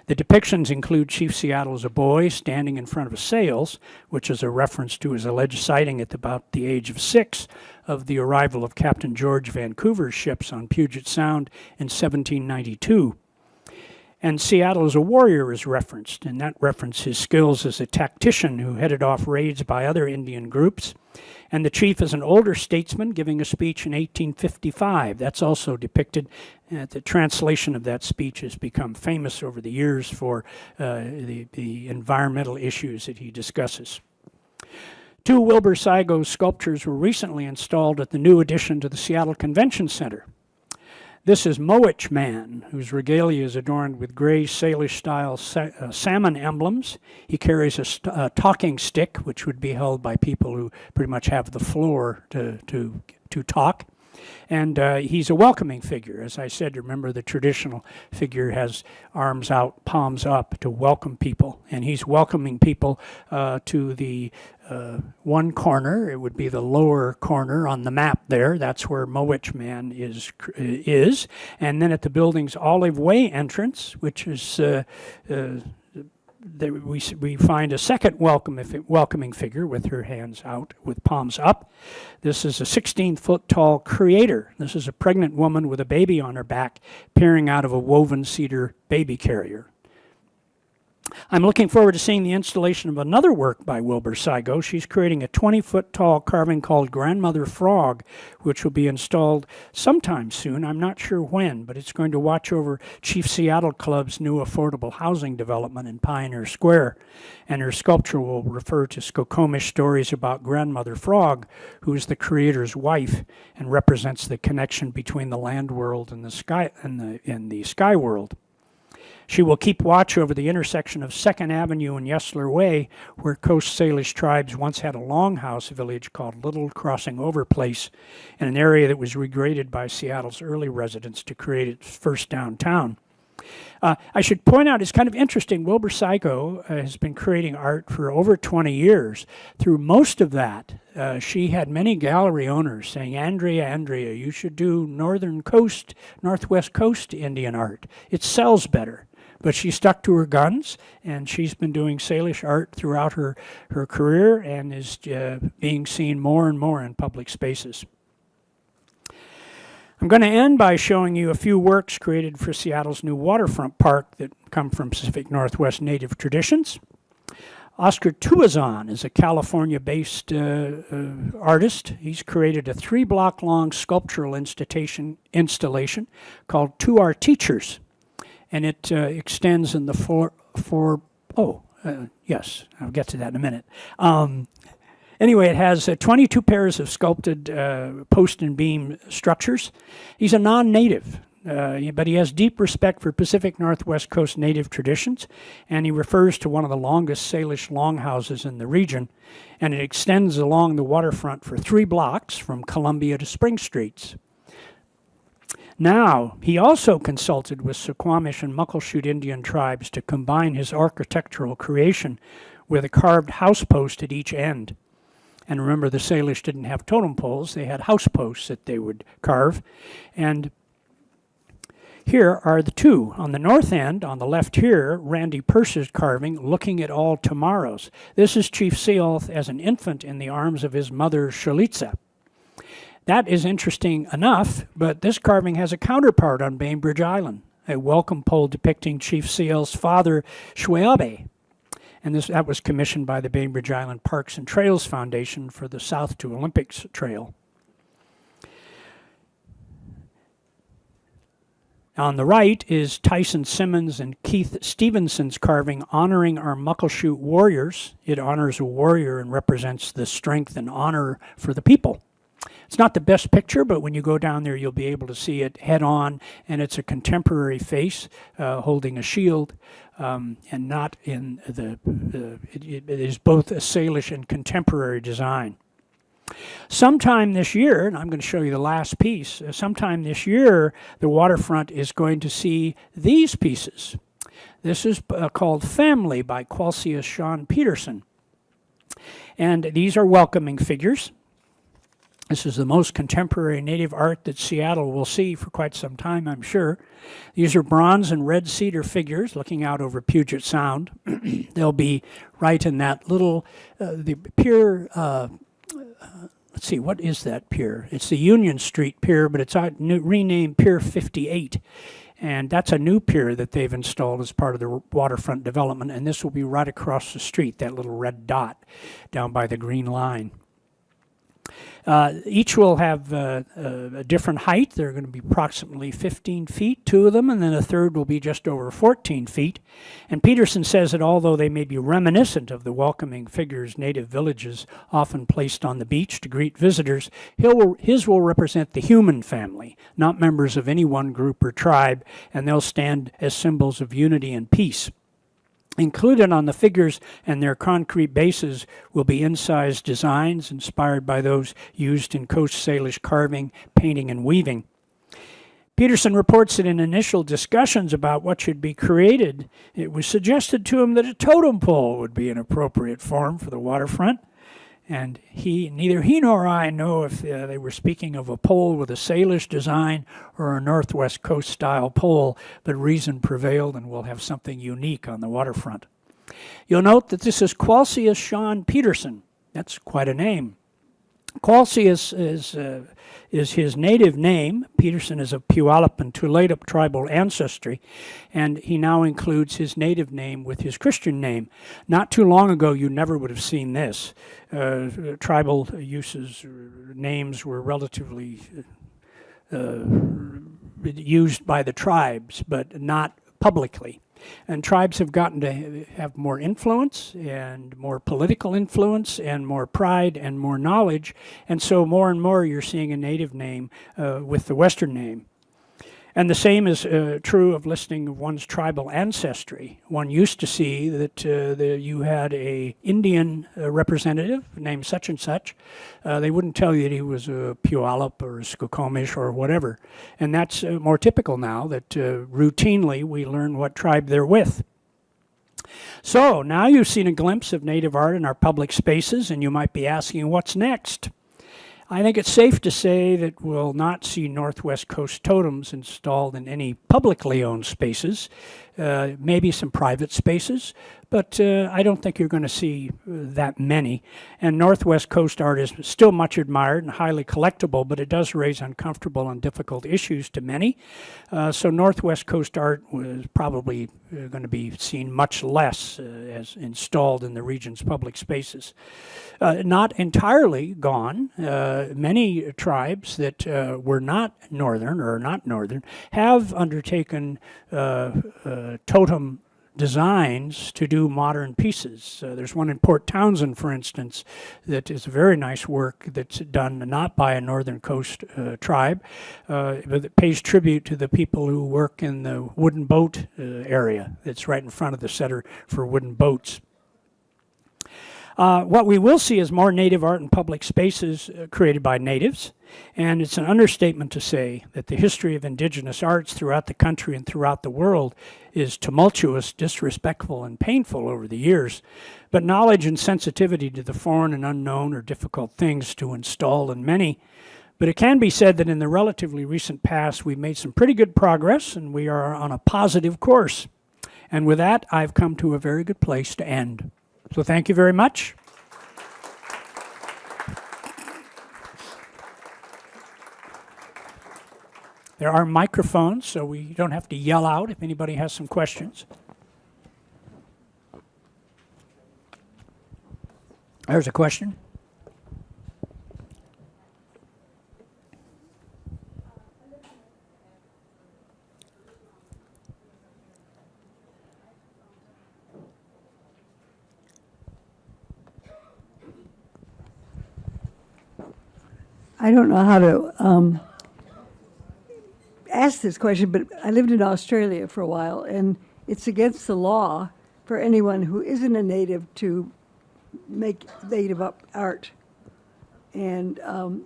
The depictions include Chief Seattle as a boy standing in front of sails, which is a reference to his alleged sighting at about the age of 6 of the arrival of Captain George Vancouver's ships on Puget Sound in 1792. And Seattle as a warrior is referenced, and that references his skills as a tactician who headed off raids by other Indian groups. And the chief is an older statesman giving a speech in 1855. That's also depicted. The translation of that speech has become famous over the years for the environmental issues that he discusses. Two Wilbur-Saigo sculptures were recently installed at the new addition to the Seattle Convention Center. This is Mowich Man, whose regalia is adorned with gray Salish-style salmon emblems. He carries a talking stick, which would be held by people who pretty much have the floor to talk. And he's a welcoming figure. As I said, remember the traditional figure has arms out, palms up to welcome people. And he's welcoming people to the one corner. It would be the lower corner on the map there. That's where Mowich Man is. And then at the building's Olive Way entrance, which is we find a second welcoming figure with her hands out, with palms up. This is a 16-foot tall creator. This is a pregnant woman with a baby on her back, peering out of a woven cedar baby carrier. I'm looking forward to seeing the installation of another work by Wilbur-Saigo. She's creating a 20-foot tall carving called Grandmother Frog, which will be installed sometime soon. I'm not sure when, but it's going to watch over Chief Seattle Club's new affordable housing development in Pioneer Square. And her sculpture will refer to Skokomish stories about Grandmother Frog, who is the creator's wife and represents the connection between the land world and the sky world. She will keep watch over the intersection of 2nd Avenue and Yesler Way, where Coast Salish tribes once had a longhouse village called Little Crossing Over Place, in an area that was regraded by Seattle's early residents to create its first downtown. I should point out, it's kind of interesting, Wilbur-Saigo has been creating art for over 20 years. Through most of that, she had many gallery owners saying, Andrea, you should do Northwest Coast Indian art. It sells better. But she stuck to her guns, and she's been doing Salish art throughout her career and is being seen more and more in public spaces. I'm going to end by showing you a few works created for Seattle's new waterfront park that come from Pacific Northwest native traditions. Oscar Tuazon is a California-based artist. He's created a 3-block-long sculptural installation called To Our Teachers, and it extends in the yes, I'll get to that in a minute. Anyway, it has 22 pairs of sculpted post and beam structures. He's a non-native, but he has deep respect for Pacific Northwest Coast native traditions, and he refers to one of the longest Salish longhouses in the region, and it extends along the waterfront for 3 blocks from Columbia to Spring Streets. Now, he also consulted with Suquamish and Muckleshoot Indian tribes to combine his architectural creation with a carved house post at each end. And remember, the Salish didn't have totem poles, they had house posts that they would carve. And here are the two. On the north end, on the left here, Randy Purse's carving, Looking at All Tomorrows. This is Chief Sealth as an infant in the arms of his mother, Shalitza. That is interesting enough, but this carving has a counterpart on Bainbridge Island, a welcome pole depicting Chief Sealth's father, Shweabe. And that was commissioned by the Bainbridge Island Parks and Trails Foundation for the South to Olympics Trail. On the right is Tyson Simmons and Keith Stevenson's carving honoring our Muckleshoot warriors. It honors a warrior and represents the strength and honor for the people. It's not the best picture, but when you go down there, you'll be able to see it head on, and it's a contemporary face holding a shield, and not in it is both a Salish and contemporary design. Sometime this year, and I'm going to show you the last piece, sometime this year, the waterfront is going to see these pieces. This is called Family by Qualsius Sean Peterson. And these are welcoming figures. This is the most contemporary native art that Seattle will see for quite some time, I'm sure. These are bronze and red cedar figures looking out over Puget Sound. They'll be right in that little, the pier, let's see, what is that pier? It's the Union Street Pier, but it's renamed Pier 58. And that's a new pier that they've installed as part of the waterfront development, and this will be right across the street, that little red dot down by the green line. Each will have a different height. They're going to be approximately 15 feet, 2 of them, and then a third will be just over 14 feet. And Peterson says that although they may be reminiscent of the welcoming figures native villages often placed on the beach to greet visitors, his will represent the human family, not members of any one group or tribe, and they'll stand as symbols of unity and peace. Included on the figures and their concrete bases will be incised designs inspired by those used in Coast Salish carving, painting, and weaving. Peterson reports that in initial discussions about what should be created, it was suggested to him that a totem pole would be an appropriate form for the waterfront. And neither he nor I know if they were speaking of a pole with a Salish design or a Northwest Coast style pole, but reason prevailed and we'll have something unique on the waterfront. You'll note that this is Qualsius Sean Peterson. That's quite a name. Qualsius is his native name. Peterson is of Puyallup and Tulalip tribal ancestry, and he now includes his native name with his Christian name. Not too long ago, you never would have seen this. Tribal names were relatively used by the tribes, but not publicly. And tribes have gotten to have more influence and more political influence and more pride and more knowledge. And so more and more you're seeing a native name with the Western name. And the same is true of listing one's tribal ancestry. One used to see that you had a Indian representative named such and such. They wouldn't tell you that he was a Puyallup or a Skokomish or whatever. And that's more typical now, that routinely we learn what tribe they're with. So now you've seen a glimpse of native art in our public spaces, and you might be asking, what's next? I think it's safe to say that we'll not see Northwest Coast totems installed in any publicly owned spaces, maybe some private spaces, but I don't think you're going to see that many. And Northwest Coast art is still much admired and highly collectible, but it does raise uncomfortable and difficult issues to many. So Northwest Coast art was probably going to be seen much less as installed in the region's public spaces. Not entirely gone. Many tribes that were not northern or not northern have undertaken totem designs to do modern pieces. There's one in Port Townsend, for instance, that is a very nice work that's done not by a northern coast tribe, but it pays tribute to the people who work in the wooden boat area. It's right in front of the Center for Wooden Boats. What we will see is more native art in public spaces created by natives, and it's an understatement to say that the history of indigenous arts throughout the country and throughout the world is tumultuous, disrespectful, and painful over the years. But knowledge and sensitivity to the foreign and unknown are difficult things to install in many. But it can be said that in the relatively recent past, we've made some pretty good progress, and we are on a positive course. And with that, I've come to a very good place to end. So thank you very much. There are microphones, so we don't have to yell out if anybody has some questions. There's a question. I don't know how to ask this question, but I lived in Australia for a while, and it's against the law for anyone who isn't a native to make native up art. And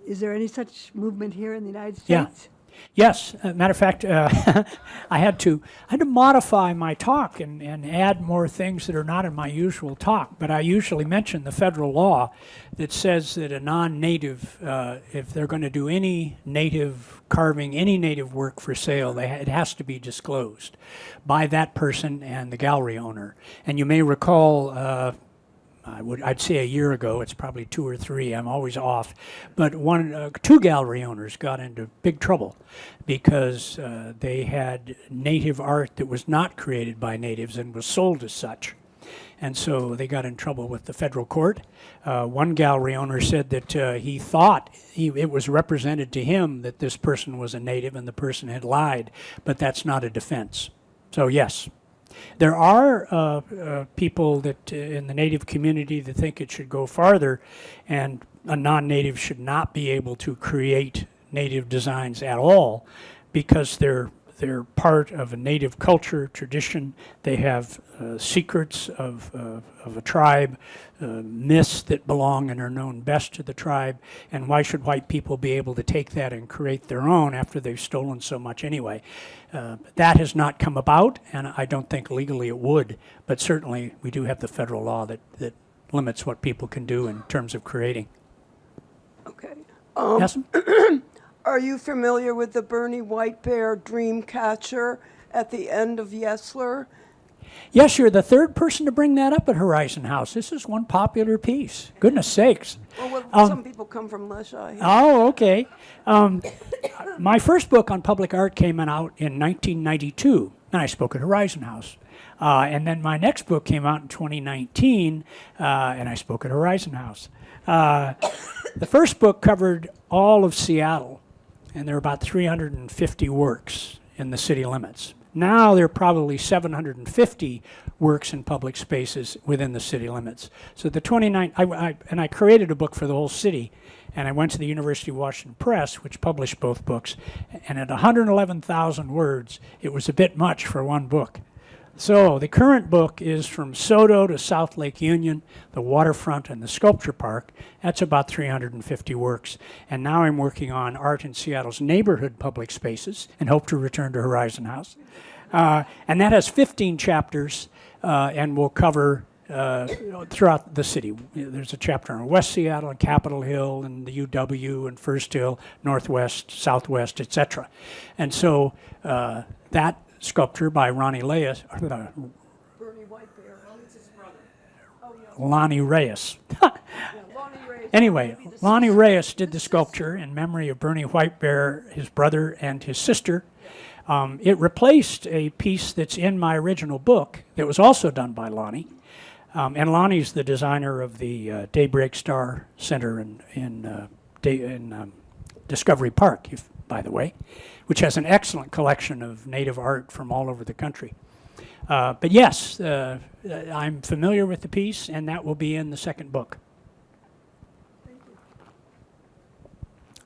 is there any such movement here in the United States? Yeah. Yes, matter of fact, I had to modify my talk and add more things that are not in my usual talk. But I usually mention the federal law that says that a non-native, if they're going to do any native carving, any native work for sale, it has to be disclosed by that person and the gallery owner. And you may recall. I'd say a year ago, it's probably 2 or 3, I'm always off, but two gallery owners got into big trouble because they had native art that was not created by natives and was sold as such. And so they got in trouble with the federal court. One gallery owner said that he thought it was represented to him that this person was a native and the person had lied, but that's not a defense. So yes. There are people that in the native community that think it should go farther, and a non-native should not be able to create native designs at all because they're part of a native culture, tradition. They have secrets of a tribe, myths that belong and are known best to the tribe, and why should white people be able to take that and create their own after they've stolen so much anyway? That has not come about, and I don't think legally it would, but certainly we do have the federal law that limits what people can do in terms of creating. Okay. Yes? Are you familiar with the Bernie White Bear dream catcher at the end of Yesler? Yes, you're the third person to bring that up at Horizon House. This is one popular piece. Goodness sakes. Well, some people come from Lesha. Oh, okay. My first book on public art came out in 1992, and I spoke at Horizon House. And then my next book came out in 2019, and I spoke at Horizon House. The first book covered all of Seattle, and there are about 350 works in the city limits. Now there are probably 750 works in public spaces within the city limits. So the 29, I created a book for the whole city, and I went to the University of Washington Press, which published both books, and at 111,000 words, it was a bit much for one book. So the current book is from Soto to South Lake Union, the waterfront, and the sculpture park. That's about 350 works. And now I'm working on art in Seattle's neighborhood public spaces and hope to return to Horizon House. And that has 15 chapters and will cover throughout the city. There's a chapter on West Seattle and Capitol Hill and the UW and First Hill, Northwest, Southwest, etc. And so that sculpture by Ronnie Leas, Bernie White Bear. Lonnie Reyes. Anyway, Lonnie Reyes did the sculpture in memory of Bernie White Bear, his brother, and his sister. It replaced a piece that's in my original book that was also done by Lonnie. And Lonnie's the designer of the Daybreak Star Center in Discovery Park, by the way, which has an excellent collection of native art from all over the country. But yes, I'm familiar with the piece, and that will be in the second book.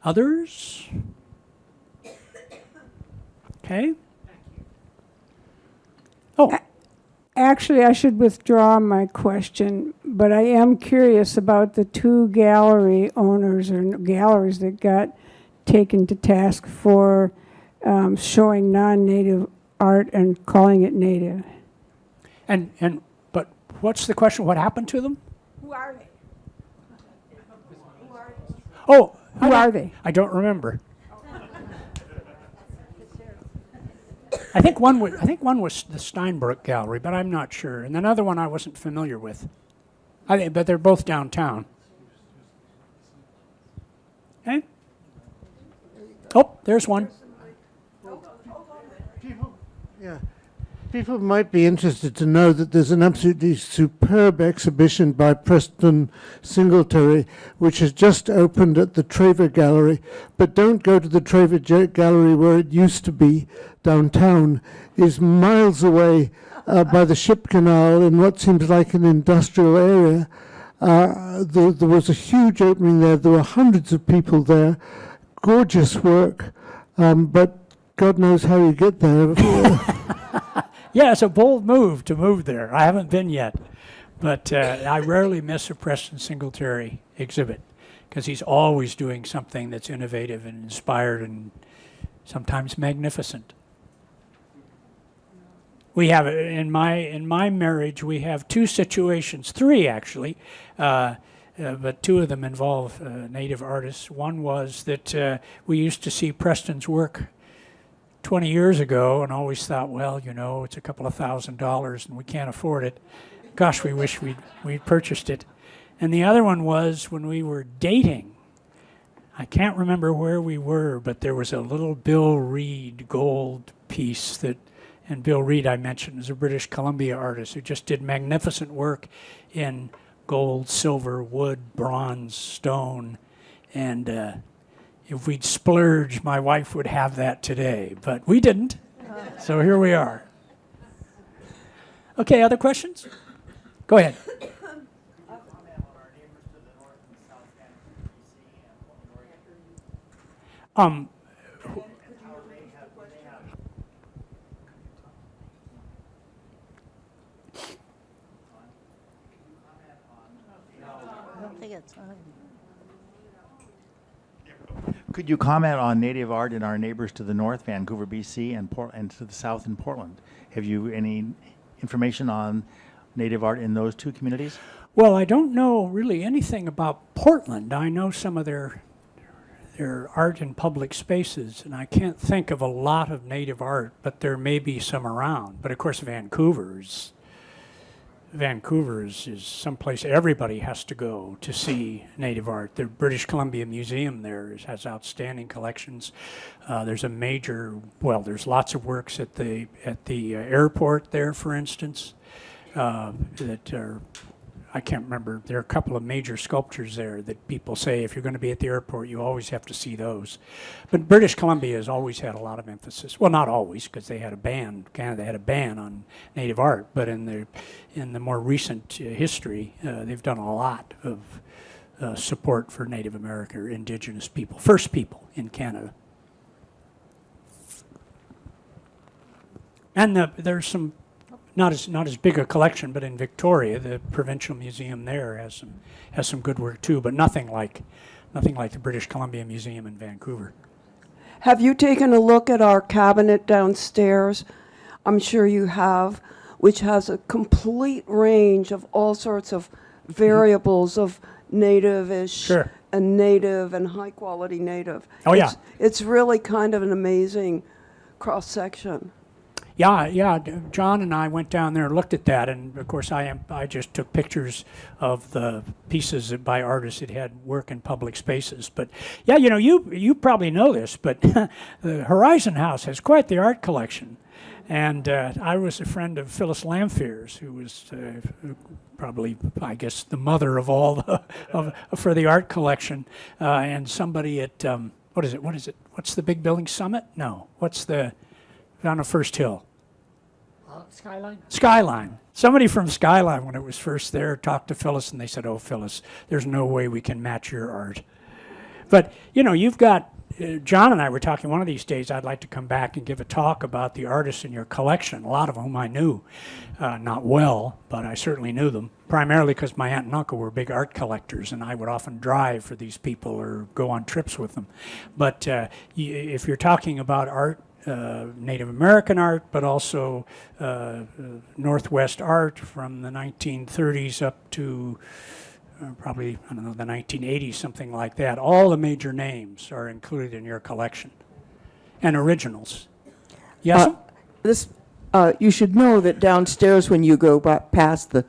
Others? Okay. Oh, Actually, I should withdraw my question, but I am curious about the two gallery owners or galleries that got taken to task for showing non-native art and calling it native. but what's the question? What happened to them? Who are they? Oh, Who are they? I don't remember. I think one was the Steinbrück Gallery, but I'm not sure. And another one I wasn't familiar with. But they're both downtown. Okay. Oh, there's one. Yeah. People might be interested to know that there's an absolutely superb exhibition by Preston Singletary, which has just opened at the Traver Gallery. But don't go to the Traver Gallery where it used to be downtown. Is miles away by the ship canal in what seems like an industrial area. There was a huge opening there. There were hundreds of people there. Gorgeous work, but God knows how you get there. Yeah, it's a bold move to move there. I haven't been yet, but I rarely miss a Preston Singletary exhibit because he's always doing something that's innovative and inspired and sometimes magnificent. We have in my marriage we have two situations, three actually, but two of them involve native artists. One was that we used to see Preston's work 20 years ago and always thought, well, you know, it's a couple of $1,000s and we can't afford it. Gosh, we wish we'd purchased it. And the other one was when we were dating. I can't remember where we were, but there was a little Bill Reed gold piece that, and Bill Reed I mentioned is a British Columbia artist who just did magnificent work in gold, silver, wood, bronze, stone, and if we'd splurge, my wife would have that today, but we didn't. So here we are. Okay, other questions? Go ahead. Could you comment on native art in our neighbors to the north, Vancouver, BC, and to the south in Portland? Have you any information on native art in those two communities? Well, I don't know really anything about Portland. I know some of their art in public spaces, and I can't think of a lot of native art, but there may be some around. But of course, Vancouver is someplace everybody has to go to see native art. The British Columbia Museum there has outstanding collections. There's lots of works at the airport there, for instance, that are, I can't remember. There are a couple of major sculptures there that people say if you're going to be at the airport, you always have to see those. But British Columbia has always had a lot of emphasis. Well, not always, because they had a ban. Canada had a ban on native art, but in the more recent history, they've done a lot of support for Native American or Indigenous people, First People in Canada. And there's some. Not as big a collection, but in Victoria, the provincial museum there has some good work too, but nothing like the British Columbia Museum in Vancouver. Have you taken a look at our cabinet downstairs? I'm sure you have, which has a complete range of all sorts of variables of native-ish Sure. and native and high-quality native. Oh, yeah. It's really kind of an amazing cross-section. Yeah. John and I went down there and looked at that, and of course I just took pictures of the pieces by artists that had work in public spaces. But yeah, you probably know this, but the Horizon House has quite the art collection. And I was a friend of Phyllis Lamphere's, who was probably, I guess, the mother of all for the art collection, and somebody at what is it? What's the big building? Summit? No. What's the on the first hill? Skyline? Skyline. Somebody from Skyline, when it was first there, talked to Phyllis, and they said, "Oh, Phyllis, there's no way we can match your art." But you've got John and I were talking one of these days. I'd like to come back and give a talk about the artists in your collection. A lot of whom I knew, not well, but I certainly knew them. Primarily because my aunt and uncle were big art collectors, and I would often drive for these people or go on trips with them. But if you're talking about art, Native American art, but also Northwest art from the 1930s up to probably, I don't know, the 1980s, something like that. All the major names are included in your collection. And originals. Yes? You should know that downstairs when you go past the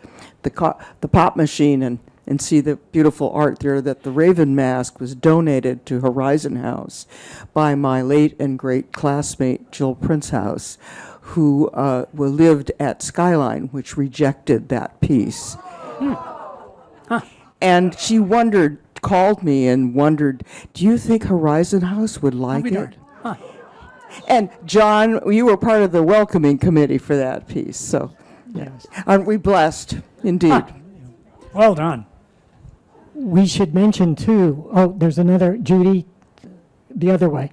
pop machine and see the beautiful art there, that the Raven mask was donated to Horizon House by my late and great classmate Jill Princehouse, who lived at Skyline, which rejected that piece. And she called me and wondered, do you think Horizon House would like it? And John, you were part of the welcoming committee for that piece, so Yes. aren't we blessed, indeed? Well done. We should mention too, there's another, Judy, the other way.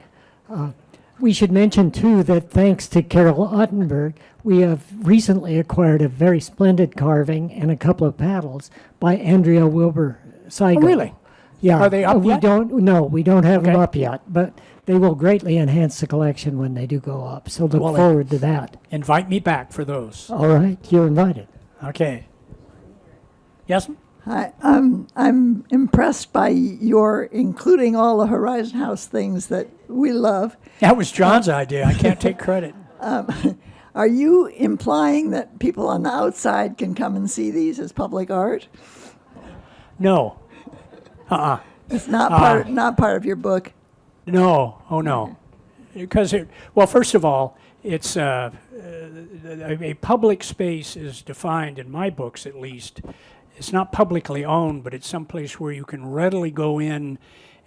We should mention too that thanks to Carol Ottenberg, we have recently acquired a very splendid carving and a couple of paddles by Andrea Wilbur Seigel. Oh, really? Yeah. Are they up yet? We don't have them Okay. up yet, but they will greatly enhance the collection when they do go up. So look Well, forward to that. Invite me back for those. All right, you're invited. Okay. Yes? Hi, I'm impressed by your including all the Horizon House things that we love. That was John's idea. I can't take credit. Are you implying that people on the outside can come and see these as public art? No. It's not part of your book. No. Oh, no. Because, first of all, it's a public space is defined, in my books at least, it's not publicly owned, but it's someplace where you can readily go in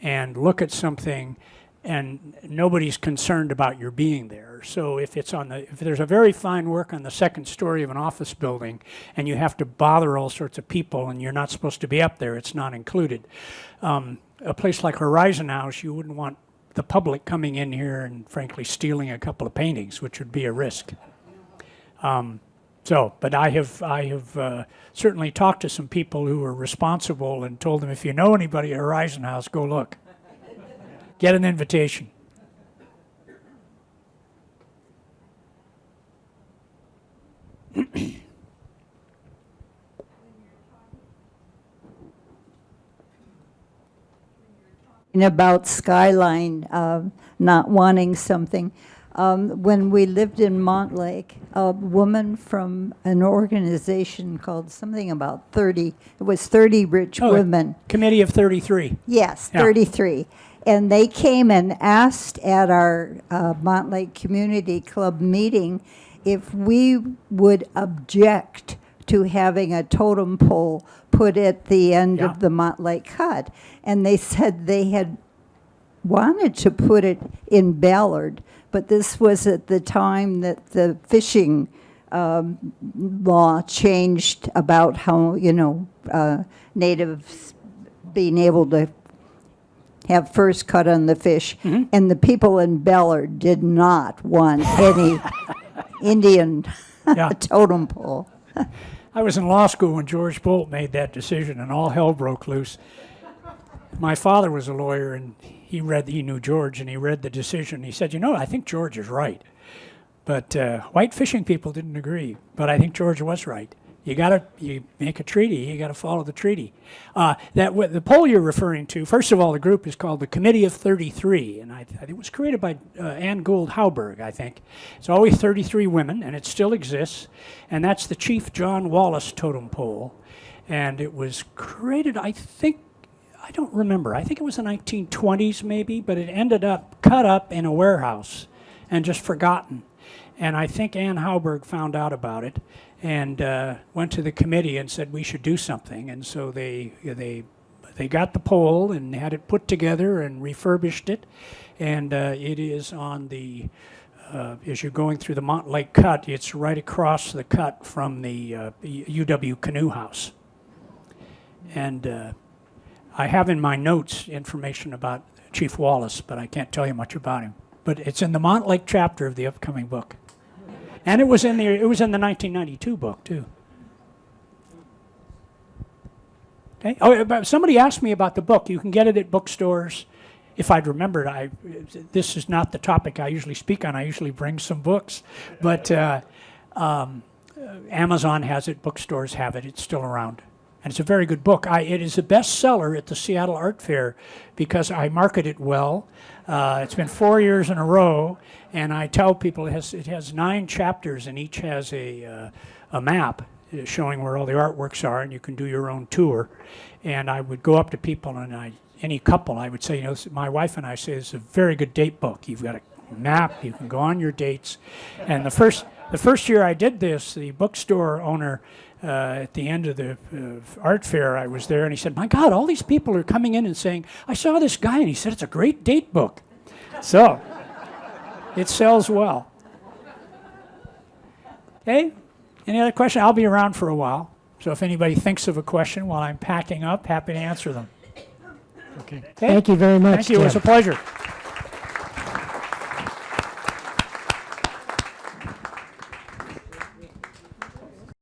and look at something and nobody's concerned about your being there. So if there's a very fine work on the second story of an office building and you have to bother all sorts of people and you're not supposed to be up there, it's not included. A place like Horizon House, you wouldn't want the public coming in here and frankly stealing a couple of paintings, which would be a risk. But I have certainly talked to some people who are responsible and told them, if you know anybody at Horizon House, go look. Get an invitation. About Skyline not wanting something. When we lived in Montlake, a woman from an organization called something about 30, it was 30 Rich Women. Committee of 33. Yes, Yeah. 33. And they came and asked at our Montlake Community Club meeting if we would object to having a totem pole put at the end Yeah. of the Montlake Cut. And they said they had wanted to put it in Ballard, but this was at the time that the fishing law changed about how, natives being able to have first cut on the fish. And the people in Ballard did not want any Indian Yeah. totem pole. I was in law school when George Bolt made that decision, and all hell broke loose. My father was a lawyer, and he knew George, and he read the decision. He said, I think George is right. But white fishing people didn't agree, but I think George was right. You make a treaty, you gotta follow the treaty. The poll you're referring to, first of all, the group is called the Committee of 33, and I think it was created by Ann Gould Hauberg, I think. It's always 33 women, and it still exists, and that's the Chief John Wallace totem pole. And it was created, I don't remember, I think it was the 1920s maybe, but it ended up cut up in a warehouse and just forgotten. And I think Ann Hauberg found out about it and went to the committee and said we should do something. And so they got the pole and had it put together and refurbished it. And it is on the, as you're going through the Montlake Cut, it's right across the cut from the UW Canoe House. And I have in my notes information about Chief Wallace, but I can't tell you much about him. But it's in the Montlake chapter of the upcoming book. And it was in the 1992 book too. Okay. Oh, but somebody asked me about the book. You can get it at bookstores. If I'd remembered, this is not the topic I usually speak on. I usually bring some books, but Amazon has it. Bookstores have it. It's still around, and it's a very good book. It is a bestseller at the Seattle Art Fair because I market it well. It's been 4 years in a row. And I tell people it has 9 chapters, and each has a map showing where all the artworks are, and you can do your own tour. And I would go up to people, and any couple, I would say, my wife and I say this is a very good date book. You've got a map, you can go on your dates. And the first year I did this, the bookstore owner at the end of the art fair, I was there, and he said, "My God, all these people are coming in and saying, I saw this guy, and he said it's a great date book." So. It sells well. Okay? Any other question? I'll be around for a while. So if anybody thinks of a question while I'm packing up, happy to answer them. Okay. Thank you very much, Thank you. It was Tim. a pleasure.